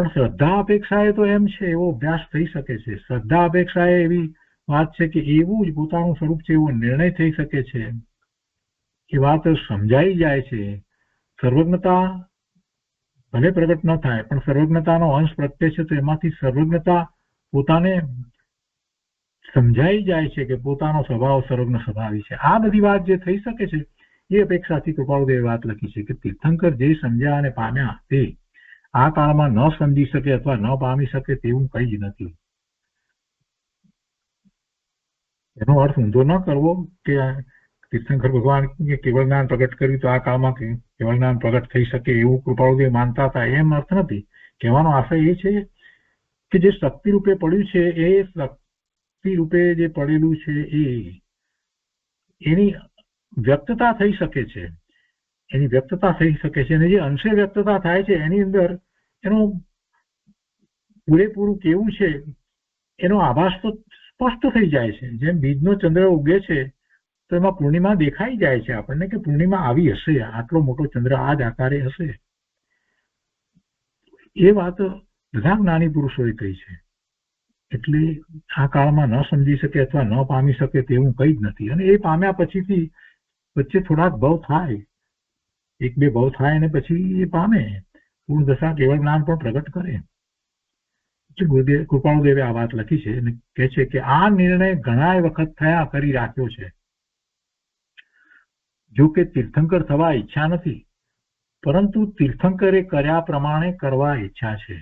શ્રદ્ધા અપેક્ષાએ તો એમ છે, એવો અભ્યાસ થઈ શકે છે. શ્રદ્ધા અપેક્ષાએ એવી વાત છે કે એવું જ પોતાનું સ્વરૂપ છે એવો નિર્ણય થઈ શકે છે. એ વાત સમજાઈ જાય છે. સર્વજ્ઞતા ભલે પ્રગટ ન થાય, પણ સર્વજ્ઞતાનો અંશ પ્રગટે છે, તો એમાંથી સર્વજ્ઞતા પોતાને સમજાઈ જાય છે કે પોતાનો સ્વભાવ સર્વજ્ઞ સ્વભાવી છે. આ બધી વાત જે થઈ શકે છે એ અપેક્ષાથી કૃપાળુદેવે વાત લખી છે કે તીર્થંકર જે સમજ્યા અને પામ્યા તે આ કાળમાં ન સમજી શકે અથવા ન પામી શકે તેવું કંઈ જ નથી. એનો અર્થ ઊંધો ન કરવો કે તીર્થંકર ભગવાન કેવળ જ્ઞાન પ્રગટ કર્યું તો આ કાળમાં કેવળ જ્ઞાન પ્રગટ થઈ શકે એવું કૃપાળુદેવ માનતા હતા, એમ અર્થ નથી. કહેવાનો આશય એ છે કે જે શક્તિ રૂપે પડ્યું છે એ શક્તિ રૂપે જે પડેલું છે એની વ્યક્તતા થઈ શકે છે, એની વ્યક્તતા થઈ શકે છે. અને જે અંશે વ્યક્તતા થાય છે એની અંદર એનું પૂરેપૂરું કેવું છે એનો આભાસ તો સ્પષ્ટ થઈ જાય છે. જેમ બીજનો ચંદ્ર ઉગે છે તો એમાં પૂર્ણિમા દેખાઈ જાય છે આપણને કે પૂર્ણિમા આવી હશે, આટલો મોટો ચંદ્ર આ જ આકારે હશે. એ વાત બધા જ્ઞાની પુરુષોએ કહી છે. એટલે આ કાળમાં ન સમજી શકે અથવા ન પામી શકે તેવું કંઈ જ નથી. અને એ પામ્યા પછીથી વચ્ચે થોડાક ભવ થાય, 1-2 ભવ થાય અને પછી એ પામે પૂર્ણ દશા કેવળ જ્ઞાન પણ પ્રગટ કરે. કૃપાળુદેવે આ વાત લખી છે અને કહે છે કે આ નિર્ણય ઘણા વખત થયા કરી રાખ્યો છે. જો કે તીર્થંકર થવા ઈચ્છા નથી, પરંતુ તીર્થંકરે કર્યા પ્રમાણે કરવા ઈચ્છા છે.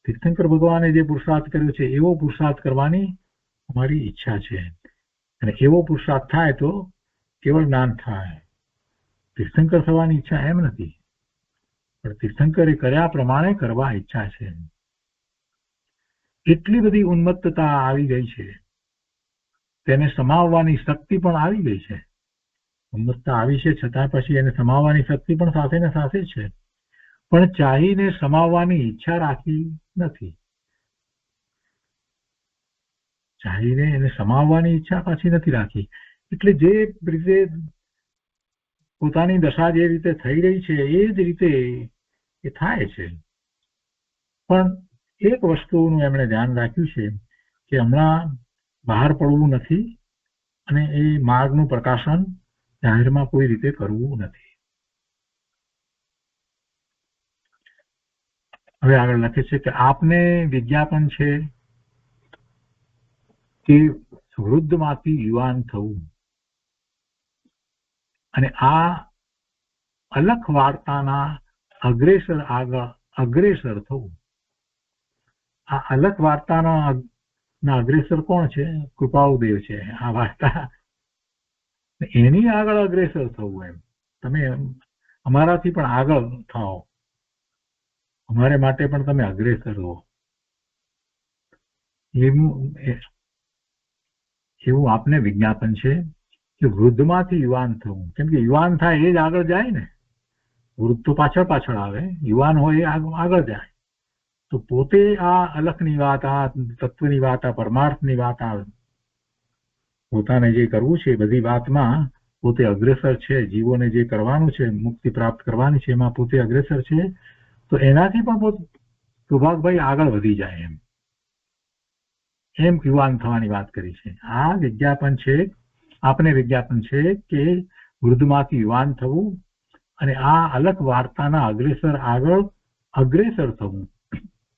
તીર્થંકર ભગવાને જે પુરુષાર્થ કર્યો છે એવો પુરુષાર્થ કરવાની અમારી ઈચ્છા છે. અને એવો પુરુષાર્થ થાય તો કેવળ જ્ઞાન થાય. તીર્થંકર થવાની ઈચ્છા એમ નથી, પણ તીર્થંકરે કર્યા પ્રમાણે કરવા ઈચ્છા છે. એટલી બધી ઉન્મત્તતા આવી ગઈ છે, તેને સમાવવાની શક્તિ પણ આવી ગઈ છે. ઉન્મત્તતા આવી છે છતાં પછી એને સમાવવાની શક્તિ પણ સાથે ને સાથે છે, પણ ચાહીને સમાવવાની ઈચ્છા રાખી નથી. ચાહીને એને સમાવવાની ઈચ્છા પાછી નથી રાખી. એટલે જે રીતે પોતાની દશા જે રીતે થઈ રહી છે એ જ રીતે એ થાય છે. પણ એક વસ્તુનું એમણે ધ્યાન રાખ્યું છે કે હમણાં બહાર પડવું નથી અને એ માર્ગનું પ્રકાશન જાહેરમાં કોઈ રીતે કરવું નથી. હવે આગળ લખે છે કે આપને વિજ્ઞાપન છે કે વૃદ્ધમાંથી યુવાન થવું અને આ અલખ વાર્તાના અગ્રેસર થવું. આ અલખ વાર્તાના અગ્રેસર કોણ છે? કૃપાળુદેવ છે. આ વાર્તા એની આગળ અગ્રેસર થવું. એમ તમે અમારાથી પણ આગળ થાઓ, અમારે માટે પણ તમે અગ્રેસર હો, એવું આપને વિજ્ઞાપન છે કે વૃદ્ધમાંથી યુવાન થવું. કેમ કે યુવાન થાય એ જ આગળ જાય ને, વૃદ્ધ તો પાછળ પાછળ આવે, યુવાન હોય એ આગળ જાય. તો પોતે આ અલખની વાત, આ તત્વની વાત, આ પરમાર્થની વાત, આ પોતાને જે કરવું છે બધી વાતમાં પોતે અગ્રેસર છે. જીવોને જે કરવાનું છે, મુક્તિ પ્રાપ્ત કરવાની છે, એમાં પોતે અગ્રેસર છે. તો એનાથી પણ સૌભાગભાઈ આગળ વધી જાય. એમ એમ યુવાન થવાની વાત કરી છે. આ વિજ્ઞાપન છે, આપને વિજ્ઞાપન છે કે વૃદ્ધમાંથી યુવાન થવું અને આ અલગ વાર્તાના આગળ અગ્રેસર થવું.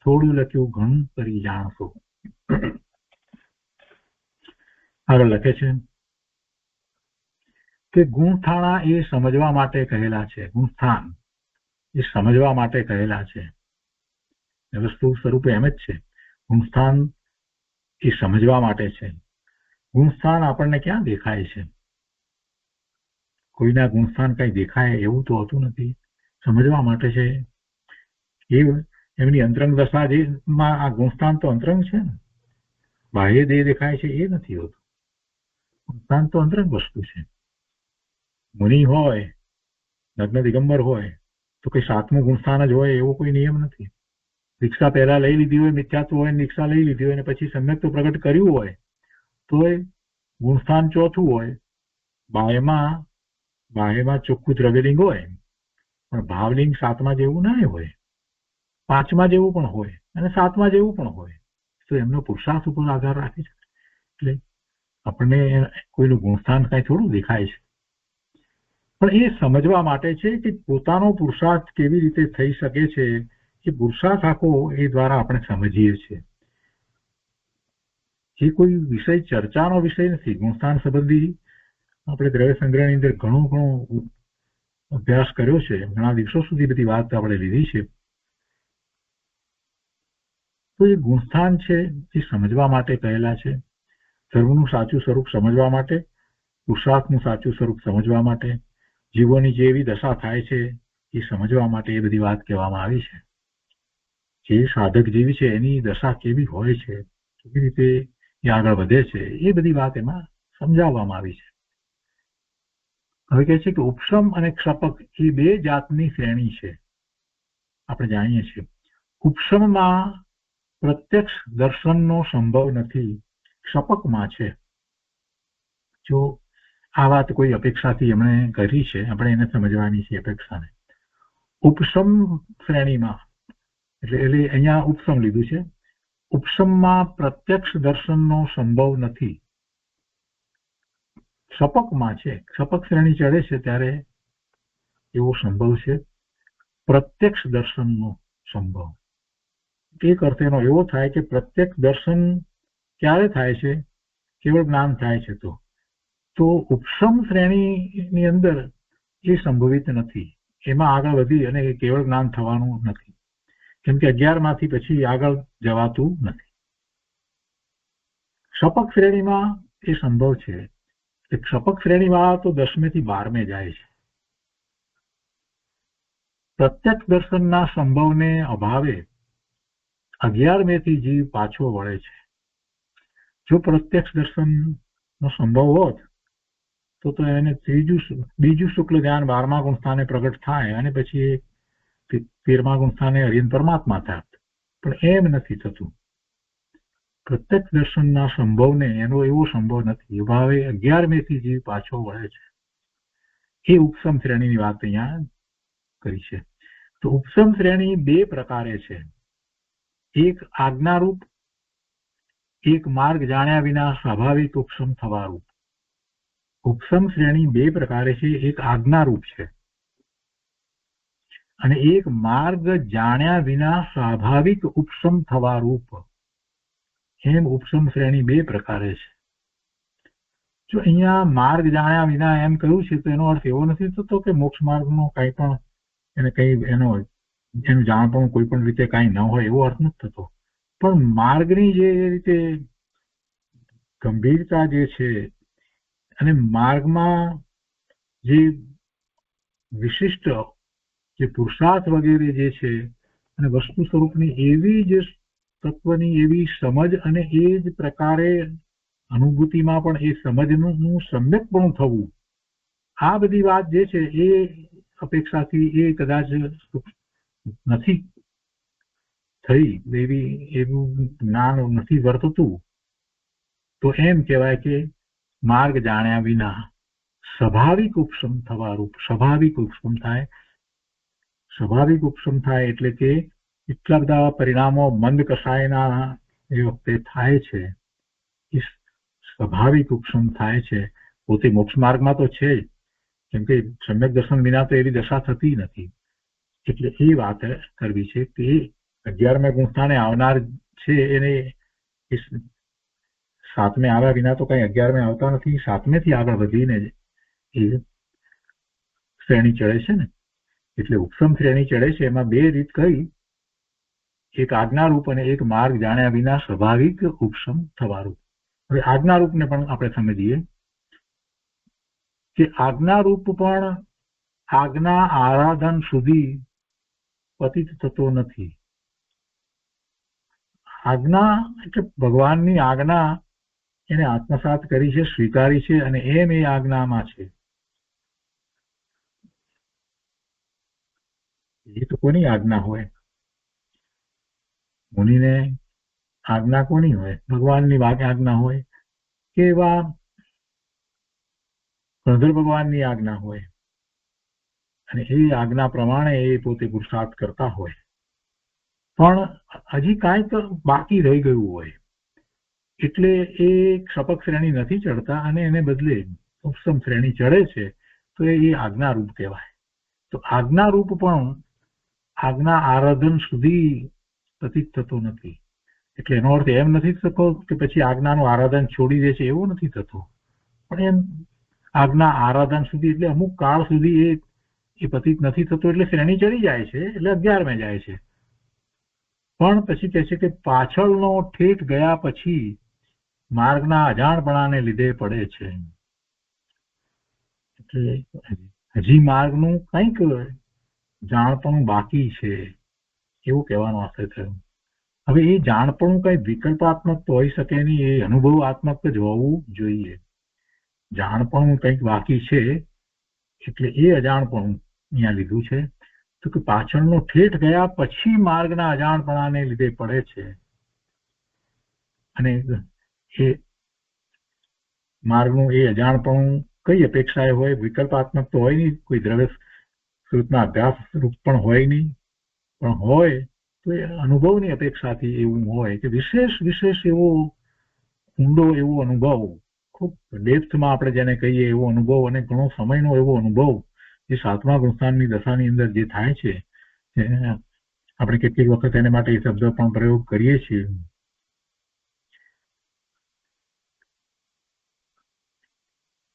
થોડું લખ્યું ઘણું કરી જાણશો. આગળ લખે છે કે ગુણથાણા એ સમજવા માટે કહેલા છે. ગુણસ્થાન એ સમજવા માટે કહેલા છે. વસ્તુ સ્વરૂપે એમ જ છે. ગુણસ્થાન એ સમજવા માટે છે. ગુણસ્થાન આપણને ક્યાં દેખાય છે? કોઈના ગુણસ્થાન કઈ દેખાય એવું તો હોતું નથી. સમજવા માટે છે. એ એમની અંતરંગ દશા જેમાં આ ગુણસ્થાન તો અંતરંગ છે ને. બાહ્ય દેહ દેખાય છે એ નથી હોતું. ગુણસ્થાન તો અંતરંગ વસ્તુ છે. મુનિ હોય, નગ્ન દિગંબર હોય તો કઈ સાતમું ગુણસ્થાન જ હોય એવો કોઈ નિયમ નથી. દીક્ષા પહેલા લઈ લીધી હોય, મિથ્યાત્વ હોય, દીક્ષા લઈ લીધી હોય અને પછી સમ્યક્ત્વ પ્રગટ કર્યું હોય તો ગુણસ્થાન ચોથું હોય. બાહ્યમાં ચોખ્ખું દ્રવ્યલિંગ હોય પણ ભાવલિંગ સાતમા જેવું ના હોય, પાંચમા જેવું પણ હોય અને સાતમા જેવું પણ હોય. તો એમનો પુરુષાર્થ ઉપર આધાર રાખે છે. એટલે આપણને કોઈનું ગુણસ્થાન કઈ થોડું દેખાય છે. પણ એ સમજવા માટે છે કે પોતાનો પુરુષાર્થ કેવી રીતે થઈ શકે છે. એ પુરુષાર્થ આખો એ દ્વારા આપણે સમજીએ છીએ. એ કોઈ વિષય ચર્ચાનો વિષય નથી. ગુણસ્થાન સંબંધી આપણે દ્રવ્ય સંગ્રહની અંદર ઘણો અભ્યાસ કર્યો છે. ઘણા દિવસો સુધી બધી વાત આપણે લીધી છે. તો એ ગુણસ્થાન છે એ સમજવા માટે કહેલા છે. ધર્મનું સાચું સ્વરૂપ સમજવા માટે, પુરુષાર્થનું સાચું સ્વરૂપ સમજવા માટે, જીવોની જેવી દશા થાય છે એ સમજવા માટે એ બધી વાત કહેવામાં આવી છે. જે સાધક જીવ છે એની દશા કેવી હોય છે, કેવી રીતે એ આગળ વધે છે, એ બધી વાત એમાં સમજાવવામાં આવી છે. હવે કહે છે કે ઉપશમ અને ક્ષપક એ બે જાતની શ્રેણી છે. આપણે જાણીએ છીએ ઉપશમમાં પ્રત્યક્ષ દર્શનનો સંભવ નથી, ક્ષપકમાં છે. જો આ વાત કોઈ અપેક્ષાથી એમણે કરી છે, આપણે એને સમજવાની છે અપેક્ષાને. ઉપશમ શ્રેણીમાં એટલે અહીંયા ઉપશમ લીધું છે. ઉપશમમાં પ્રત્યક્ષ દર્શનનો સંભવ નથી, ક્ષપકમાં છે. ક્ષપક શ્રેણી ચડે છે ત્યારે એવો સંભવ છે. પ્રત્યક્ષ દર્શનનો સંભવ એક અર્થ એનો એવો થાય કે પ્રત્યક્ષ દર્શન ક્યારે થાય છે? કેવળ જ્ઞાન થાય છે તો ઉપશમ શ્રેણીની અંદર એ સંભવિત નથી. એમાં આગળ વધી અને કેવળ જ્ઞાન થવાનું નથી, કેમ કે 11 માંથી પછી આગળ જવાતું નથી. ક્ષપક શ્રેણીમાં એ સંભવ છે. ક્ષપક શ્રેણી વાળા તો 10મે થી 12મે જાય છે. પ્રત્યક્ષ દર્શનના સંભવને અભાવે 11મે થી જીવ પાછો વળે છે. જો પ્રત્યક્ષ દર્શનનો સંભવ હોત તો એને બીજું શુક્લ ધ્યાન 12મા ગુણસ્થાને પ્રગટ થાય અને પછી 13મા ગુણસ્થાને હરિયન પરમાત્મા થાય. પણ એમ નથી થતું. પ્રત્યક્ષ દર્શનના સંભવને એનો એવો સંભવ નથી. અભાવે 11મે થી જીવ પાછો વળે છે. એ ઉપશમ શ્રેણીની વાત અહીંયા કરી છે. તો ઉપશમ શ્રેણી બે પ્રકારે છે. એક આજ્ઞારૂપ, એક માર્ગ જાણ્યા વિના સ્વાભાવિક ઉપશમ થવારૂપ. ઉપશમ શ્રેણી બે પ્રકારે છે. એક આજ્ઞારૂપ છે અને એક માર્ગ જાણ્યા વિના સ્વાભાવિક ઉપશમ થવારૂપ. એમ ઉપશમ શ્રેણી બે પ્રકારે છે. જો અહીંયા માર્ગ જાણ્યા વિના એમ કહ્યું છે તો એનો અર્થ એવો નથી થતો કે મોક્ષ માર્ગનો કઈ પણ એને કઈ એનું જાણપણ કોઈ પણ રીતે કઈ ન હોય એવો અર્થ નથી થતો. પણ માર્ગની જે રીતે ગંભીરતા જે છે અને માર્ગમાં જે વિશિષ્ટ જે પુરુષાર્થ વગેરે જે છે અને વસ્તુ સ્વરૂપની એવી જે તત્વની એવી સમજ અને એ જ પ્રકારે અનુભૂતિમાં પણ એ સમજનું સમ્યકપણું થવું, આ બધી વાત જે છે એ અપેક્ષાથી એ કદાચ નથી થઈ, એવું જ્ઞાન નથી વર્તતું. તો એમ કહેવાય કે માર્ગ જાણ્યા વિના સ્વાભાવિક ઉપશમ થવારૂપ. સ્વાભાવિક ઉપશમ થાય. સ્વાભાવિક ઉપશમ થાય એટલે કે એટલા બધા પરિણામો મંદ કસાયના એ વખતે થાય છે સ્વાભાવિક ઉપશમ થાય છે. પોતે મોક્ષ માર્ગમાં તો છે જ, કેમ કે સમ્યક દર્શન વિના તો એવી દશા થતી નથી. એટલે એ વાત કરવી છે કે 11મે ગુણસ્થાને આવનાર છે એને 7મે આવ્યા વિના તો કઈ 11મે આવતા નથી. 7મેથી આગળ વધીને એ શ્રેણી ચડે છે ને, એટલે ઉપસમ શ્રેણી ચડે છે. એમાં બે રીત કઈ, એક આજ્ઞારૂપ અને એક માર્ગ જાણ્યા વિના સ્વાભાવિક ઉપસમ થવારૂપ. હવે આજ્ઞારૂપને પણ આપણે સમજીએ કે આજ્ઞારૂપ પણ આજ્ઞા આરાધન સુધી પતિત થતો નથી. આજ્ઞા એટલે ભગવાનની આજ્ઞા એને આત્મસાત કરી છે, સ્વીકારી છે, અને એમ એ આજ્ઞામાં છે. એ તો કોની આજ્ઞા હોય? મુનિને આજ્ઞા કોની હોય? ભગવાનની આજ્ઞા હોય કે એવા ગણધર ભગવાનની આજ્ઞા હોય, અને એ આજ્ઞા પ્રમાણે એ પોતે પુરુષાર્થ કરતા હોય. પણ હજી કાંઈક બાકી રહી ગયું હોય એટલે એ ક્ષપક શ્રેણી નથી ચડતા અને એને બદલે ઉપસમ શ્રેણી ચડે છે, તો એ આજ્ઞારૂપ કહેવાય. તો આજ્ઞારૂપ પણ આજ્ઞા આરાધન સુધી પતિત થતો નથી. એટલે એનો અર્થ એમ નથી થતો કે પછી આજ્ઞાનું આરાધન છોડી દે છે, એવો નથી થતો. પણ એમ આજ્ઞા આરાધન સુધી એટલે અમુક કાળ સુધી એ પતિત નથી થતો. એટલે શ્રેણી ચડી જાય છે, એટલે 11મે જાય છે. પણ પછી કહે છે કે પાછળનો ઠેઠ ગયા પછી માર્ગના અજાણપણાને લીધે પડે છે. એટલે હજી માર્ગનું કંઈક જાણપણું બાકી છે એવું કહેવાનો આશય થયો. હવે એ જાણપણું કઈ વિકલ્પાત્મક તો હોઈ શકે નહીં, એ અનુભવાત્મક જ હોવું જોઈએ. જાણપણું કંઈક બાકી છે એટલે એ અજાણપણું અહીંયા લીધું છે. તો કે પાછળનો ઠેઠ ગયા પછી માર્ગના અજાણપણાને લીધે પડે છે. અને એ માર્ગનું એ અજાણપણું કઈ અપેક્ષાએ હોય? વિકલ્પાત્મક તો હોય નહીં, કોઈ દ્રવ્ય સ્વરૂપના અભ્યાસ રૂપ પણ હોય નહીં. પણ હોય તો એ અનુભવની અપેક્ષાથી એવું હોય કે વિશેષ એવો ઊંડો એવો અનુભવ, ખૂબ ડેપ્થમાં આપણે જેને કહીએ એવો અનુભવ, અને ઘણો સમયનો એવો અનુભવ જે 7મા ગુણસ્થાનની દશાની અંદર જે થાય છે. આપણે કેટલીક વખત એને માટે એ શબ્દ પણ પ્રયોગ કરીએ છીએ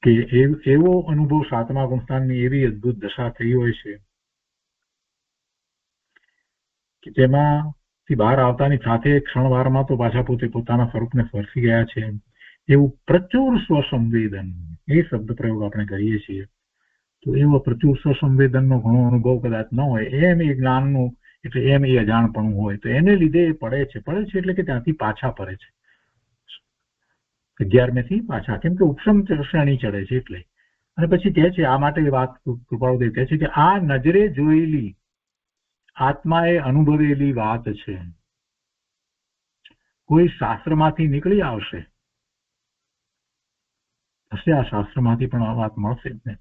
કે એવો અનુભવ 7મા ગુણસ્થાનની એવી અદભુત દશા થઈ હોય છે કે જેમાંથી બહાર આવતાની સાથે ક્ષણવારમાં તો પાછા પોતે પોતાના સ્વરૂપને સ્પર્શી ગયા છે. એવું પ્રચુર સ્વસંવેદન, એ શબ્દ પ્રયોગ આપણે કરીએ છીએ. તો એવો પ્રચુર સ્વસંવેદનનો ઘણો અનુભવ કદાચ ન હોય, એમ એ જ્ઞાનનું એટલે એમ એ અજાણપણું હોય, તો એને લીધે એ પડે છે એટલે કે ત્યાંથી પાછા પડે છે 11મેથી પાછા, કેમ કે ઉપસમ શ્રેણી ચડે છે એટલે. અને પછી કહે છે, આ માટે વાત કૃપાળુદેવ કહે છે કે આ નજરે જોયેલી આત્માએ અનુભવેલી વાત છે. કોઈ શાસ્ત્રમાંથી નીકળી આવશે, આ શાસ્ત્રમાંથી પણ આ વાત મળશે જ ને.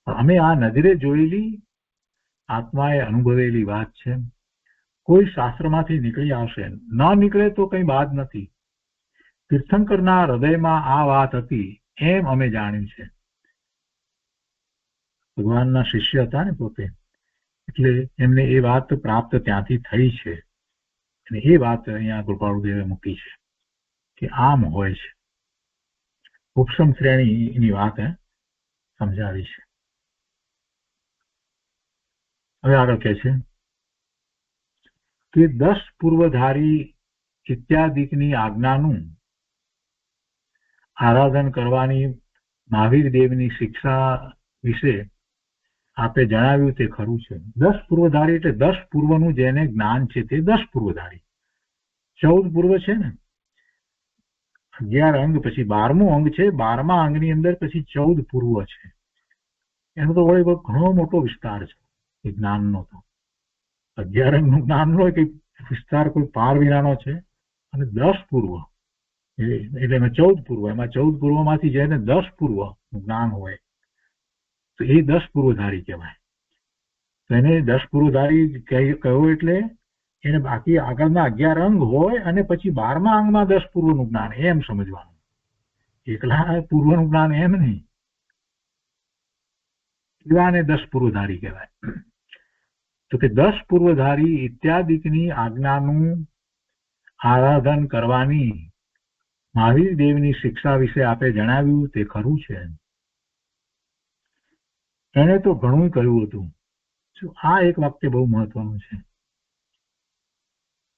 પણ અમે આ નજરે જોયેલી આત્માએ અનુભવેલી વાત છે. કોઈ શાસ્ત્રમાંથી નીકળી આવશે, ન નીકળે તો કઈ બાદ નથી. તીર્થંકરના હૃદયમાં આ વાત હતી એમ અમે જાણ્યું છે. ભગવાનના શિષ્ય હતા ને પોતે, એટલે એમને એ વાત પ્રાપ્ત ત્યાંથી થઈ છે. અને એ વાત અહીંયા કૃપાળુદેવે મૂકી છે કે આમ હોય છે. ઉપસમ શ્રેણીની વાત સમજાવી છે. હવે આગળ કહે છે કે 10 પૂર્વધારી ઇત્યાદિકની આજ્ઞાનું આરાધન કરવાની મહાવીર દેવની શિક્ષા વિશે આપે જણાવ્યું તે ખરું છે. 10 પૂર્વધારી એટલે 10 પૂર્વનું જેને જ્ઞાન છે તે 10 પૂર્વધારી. 14 પૂર્વ છે ને, 11 અંગ પછી 12મું અંગ છે. 12મા અંગની અંદર પછી 14 પૂર્વ છે. એનો તો વળી ઘણો મોટો વિસ્તાર છે એ જ્ઞાનનો. તો 11 અંગનું જ્ઞાન હોય કે વિસ્તાર કોઈ પાર વિનાનો છે. અને 10 પૂર્વ એટલે એમાં 14 પૂર્વ, એમાં 14 પૂર્વમાંથી જેને 10 પૂર્વનું જ્ઞાન હોય તો એ 10 પૂર્વધારી કહેવાય. તો એને 10 પૂર્વધારી કહ્યું એટલે એને બાકી આગળના 11 અંગ હોય અને પછી 12મા અંગમાં 10 પૂર્વનું જ્ઞાન, એમ સમજવાનું. એકલા પૂર્વનું જ્ઞાન એમ નહીં, એવાને 10 પૂર્વધારી કહેવાય. તો કે 10 પૂર્વધારી ઇત્યાદિકની આજ્ઞાનું આરાધન કરવાની મહાવીર દેવની શિક્ષા વિશે આપે જણાવ્યું તે ખરું છે. એને તો ઘણું કહ્યું હતું. આ એક વાક્ય બહુ મહત્વનું છે.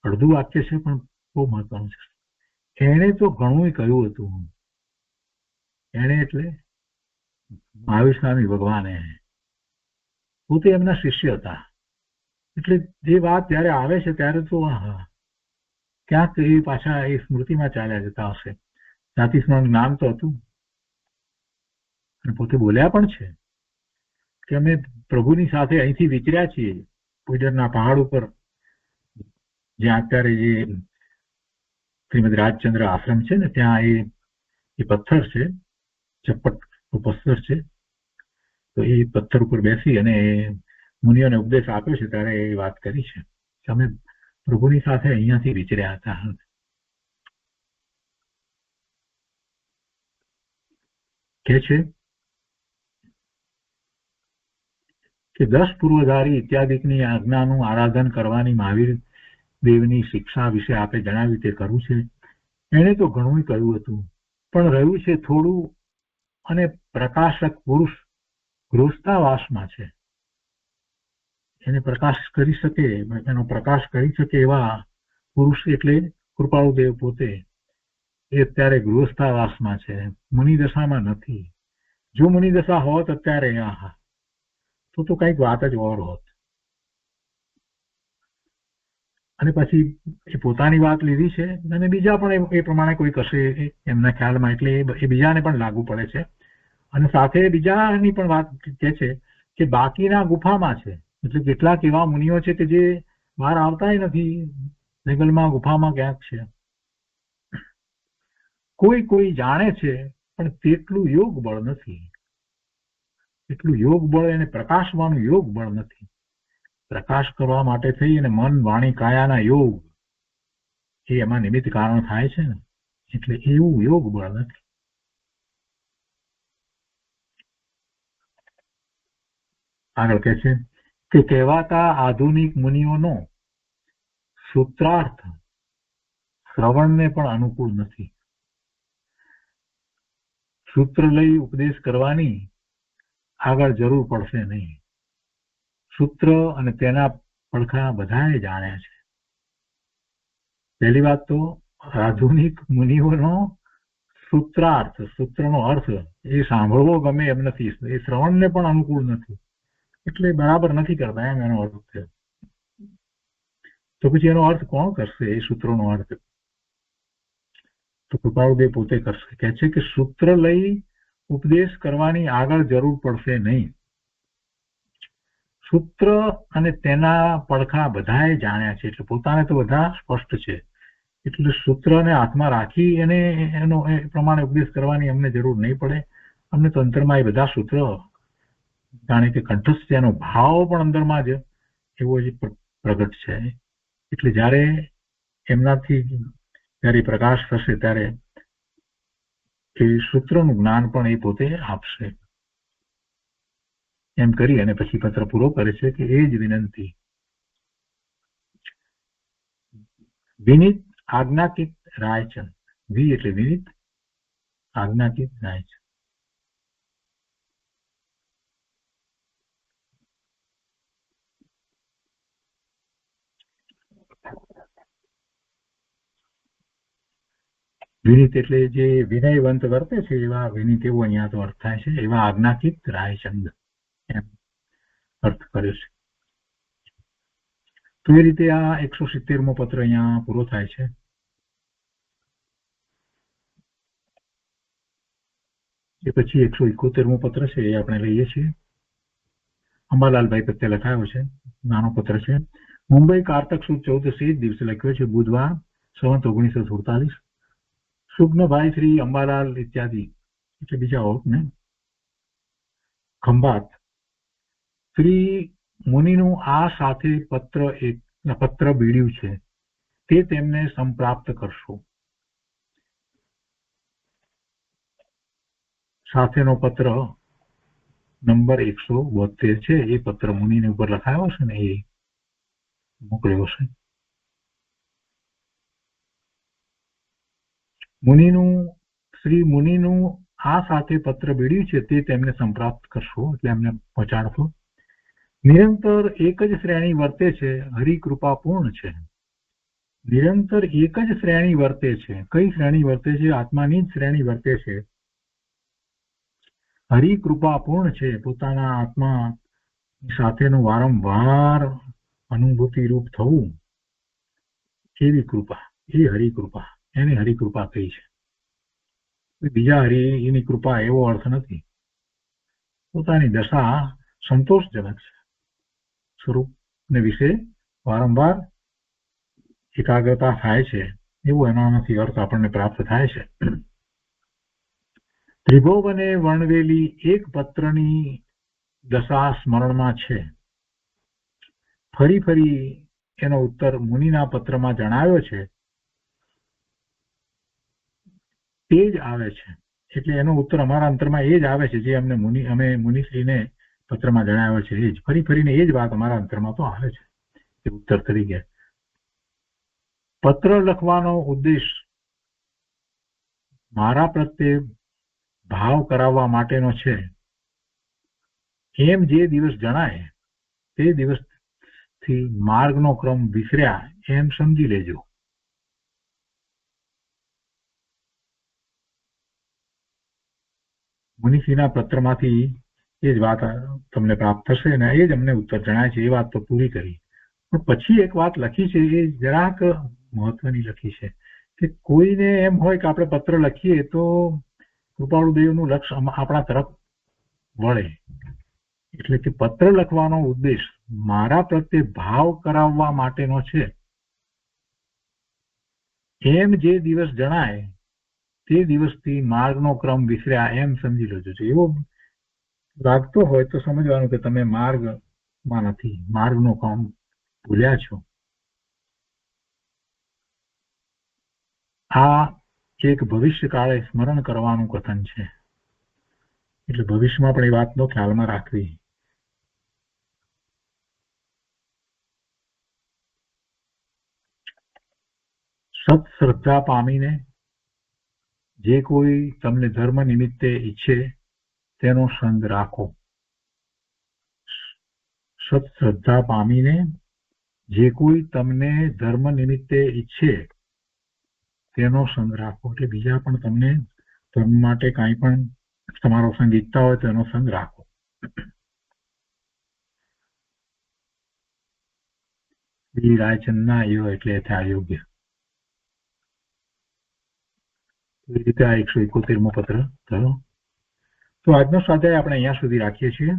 અડધું વાક્ય છે પણ બહુ મહત્વનું છે. એને તો ઘણું કહ્યું હતું. એને એટલે મહાવીર સ્વામી ભગવાને પોતે એમના શિષ્ય હતા. એટલે જે વાત જયારે આવે છે ત્યારે તો ક્યાંક એ પાછા એ સ્મૃતિમાં ચાલ્યા જતા હશે. જાતિ સ્મરણ જ્ઞાન તો હતું અને પોતે બોલ્યા પણ છે કે અમે પ્રભુની સાથે અહીંથી વિચર્યા છીએ પોઈડરના પહાડ ઉપર, જ્યાં અત્યારે જે શ્રીમદ રાજચંદ્ર આશ્રમ છે ને ત્યાં એ પથ્થર છે, ચપ્પટ પથ્થર છે. તો એ પથ્થર ઉપર બેસી અને મુનિઓને ઉપદેશ આપ્યો છે ત્યારે એ વાત કરી છે કે અમે પ્રભુની સાથે અહીંયાથી વિચર્યા હતા. કે છે કે 10 પૂર્વધારી ઇત્યાદિકની આજ્ઞાનું આરાધન કરવાની મહાવીર દેવની શિક્ષા વિશે આપે જણાવ્યું તે ખરું છે. એને તો ઘણું કહ્યું હતું પણ રહ્યું છે થોડું, અને પ્રકાશક પુરુષ ગૃહસ્થાવાસમાં છે. એને પ્રકાશ કરી શકે, એનો પ્રકાશ કરી શકે એવા પુરુષ એટલે કૃપાળુદેવ પોતે એ અત્યારે ગૃહસ્થાવાસમાં છે, મુનિદશામાં નથી. જો મુનિદશા હોત અત્યારે તો કઈક વાત જ ઓર હોત. અને પછી એ પોતાની વાત લીધી છે અને બીજા પણ એ પ્રમાણે કોઈ કરશે એમના ખ્યાલમાં, એટલે એ બીજાને પણ લાગુ પડે છે. અને સાથે બીજાની પણ વાત કહે છે કે બાકીના ગુફામાં છે. એટલે કેટલાક એવા મુનિઓ છે કે જે બહાર આવતાય નથી, જંગલમાં ગુફામાં ક્યાંક છે. કોઈ જાણે છે પણ તેટલું યોગ બળ નથી. એટલું યોગ બળ એને પ્રકાશવાનું યોગ બળ નથી. પ્રકાશ કરવા માટે થઈ અને મન વાણી કાયાના યોગ એ એમાં નિમિત્ત કારણ થાય છે ને, એટલે એવું યોગ બળ નથી. આગળ કહે છે કે કહેવાતા આધુનિક મુનિઓનો સૂત્રાર્થ શ્રવણને પણ અનુકૂળ નથી. સૂત્ર લઈ ઉપદેશ કરવાની આગળ જરૂર પડશે નહીં. સૂત્ર અને તેના પડખા બધાએ જાણ્યા છે. પહેલી વાત તો આધુનિક મુનિઓનો સૂત્રાર્થ, સૂત્રનો અર્થ એ સાંભળવો ગમે એમ નથી, એ શ્રવણને પણ અનુકૂળ નથી, એટલે બરાબર નથી કરતા એમ એનો અર્થ થયો. તો પછી એનો અર્થ કોણ કરશે? એ સૂત્રોનો અર્થ તો કૃપાળુદેવ પોતે કરશે. કહે છે કે સૂત્ર લઈ ઉપદેશ કરવાની આગળ જરૂર પડશે નહીં. સૂત્ર અને તેના પડખા બધાએ જાણ્યા છે, એટલે પોતાને તો બધા સ્પષ્ટ છે. એટલે સૂત્રને હાથમાં રાખી અને એનો એ પ્રમાણે ઉપદેશ કરવાની અમને જરૂર નહીં પડે. અમને તો અંતરમાં એ બધા સૂત્ર જાણે કે કંઠસ્થ છે, એનો ભાવ પણ અંદરમાં જ એવો જ પ્રગટ છે. એટલે જ્યારે એમનાથી જયારે પ્રકાશ થશે ત્યારે એ સૂત્રનું જ્ઞાન પણ એ પોતે આપશે. એમ કરી અને પછી પત્ર પૂરો કરે છે કે એ જ વિનંતી. વિનિત આજ્ઞાકિત રાયચંદ. વી એટલે વિનિત, આજ્ઞાકિત રાયચંદ. વિનિત એટલે જે વિનયવંત વર્તે છે એવા વિનિત એવો અહીંયા તો અર્થ થાય છે. એવા આજ્ઞાકિત રાયચંદ એમ અર્થ કર્યો છે. તો એ રીતે આ 170મો પત્ર અહીંયા પૂરો થાય છે. એ પછી 171મો પત્ર છે એ આપણે લઈએ છીએ. અંબાલાલભાઈ પ્રત્યે લખાયો છે, નાનો પત્ર છે. મુંબઈ કારતક સુદ 14 દિવસે લખ્યો છે, બુધવાર, સંવત 1947. સુગ્નભાઈ શ્રી અંબાલાલ ઇત્યાદિ એટલે બીજા હોત ને, ખંભાત. શ્રી મુનિનું આ સાથે પત્ર બીડ્યું છે તે તેમને સંપ્રાપ્ત કરશો. સાથેનો પત્ર નંબર 172 છે. એ પત્ર મુનિને ઉપર લખાયો છે ને એ મોકલ્યો છે. શ્રી મુનિનું આ સાથે પત્ર બીડ્યું છે તે તેમને સંપ્રાપ્ત કરશો એટલે એમને પહોંચાડશો. નિરંતર એક જ શ્રેણી વર્તે છે, હરિકૃપા પૂર્ણ છે. નિરંતર એક જ શ્રેણી વર્તે છે. કઈ શ્રેણી વર્તે છે? આત્માની જ શ્રેણી વર્તે છે. હરિકૃપા પૂર્ણ છે. પોતાના આત્મા સાથેનું વારંવાર અનુભૂતિ રૂપ થવું એવી કૃપા, એ હરિકૃપા, એને હરિકૃપા કહી છે. બીજા હરિની કૃપા એવો અર્થ નથી. પોતાની દશા સંતોષજનક છે. સ્વરૂપને વિશે વારંવાર એકાગ્રતા થાય છે એવો એનામાંથી અર્થ આપણને પ્રાપ્ત થાય છે. ત્રિભુવને વર્ણવેલી એક પત્રની દશા સ્મરણમાં છે. ફરી ફરી એનો ઉત્તર મુનિના પત્રમાં જણાવ્યો છે તે જ આવે છે. એટલે એનો ઉત્તર અમારા અંતરમાં એ જ આવે છે જે અમે મુનિશ્રીને પત્રમાં જણાવ્યો છે. એ જ ફરી ફરીને એ જ વાત અમારા અંતરમાં તો આવે છે એ ઉત્તર તરીકે. પત્ર લખવાનો ઉદ્દેશ મારા પ્રત્યે ભાવ કરાવવા માટેનો છે એમ જે દિવસ જણાય તે દિવસથી માર્ગનો ક્રમ વિસર્યા એમ સમજી લેજો. મુનિશ્રીના પત્રમાંથી એ જ વાત તમને પ્રાપ્ત થશે અને એ જ અમને ઉત્તર જણાય છે. એ વાત તો પૂરી કરી. પણ પછી એક વાત લખી છે એ જરાક મહત્વની લખી છે કે કોઈને એમ હોય કે આપણે પત્ર લખીએ તો કૃપાળુદેવનું લક્ષ આપણા તરફ વળે. એટલે કે પત્ર લખવાનો ઉદ્દેશ મારા પ્રત્યે ભાવ કરાવવા માટેનો છે એમ જે દિવસ જણાય તે દિવસથી માર્ગનો ક્રમ વિસર્યા એમ સમજી લેજો. એવો લાગતો હોય તો સમજવાનું કે તમે માર્ગમાં નથી, માર્ગનો ક્રમ ભૂલ્યા છો. આ એક ભવિષ્યકાળે સ્મરણ કરવાનું કથન છે. એટલે ભવિષ્યમાં પણ એ વાતનો ખ્યાલમાં રાખવી. સત્શ્રદ્ધા પામીને જે કોઈ તમને ધર્મ નિમિત્તે ઈચ્છે તેનો સંગ રાખો. સત્શ્રદ્ધા પામીને જે કોઈ તમને ધર્મ નિમિત્તે ઈચ્છે તેનો સંગ રાખો. એટલે બીજા પણ તમને ધર્મ માટે કાંઈ પણ તમારો સંગ ઈચ્છતા હોય તો એનો સંગ રાખો. શ્રી રાયચંદના એવો એટલે અયોગ્ય. એ રીતે આ 171મો પત્ર થયો. તો આજનો સ્વાધ્યાય આપણે અહીંયા સુધી રાખીએ છીએ.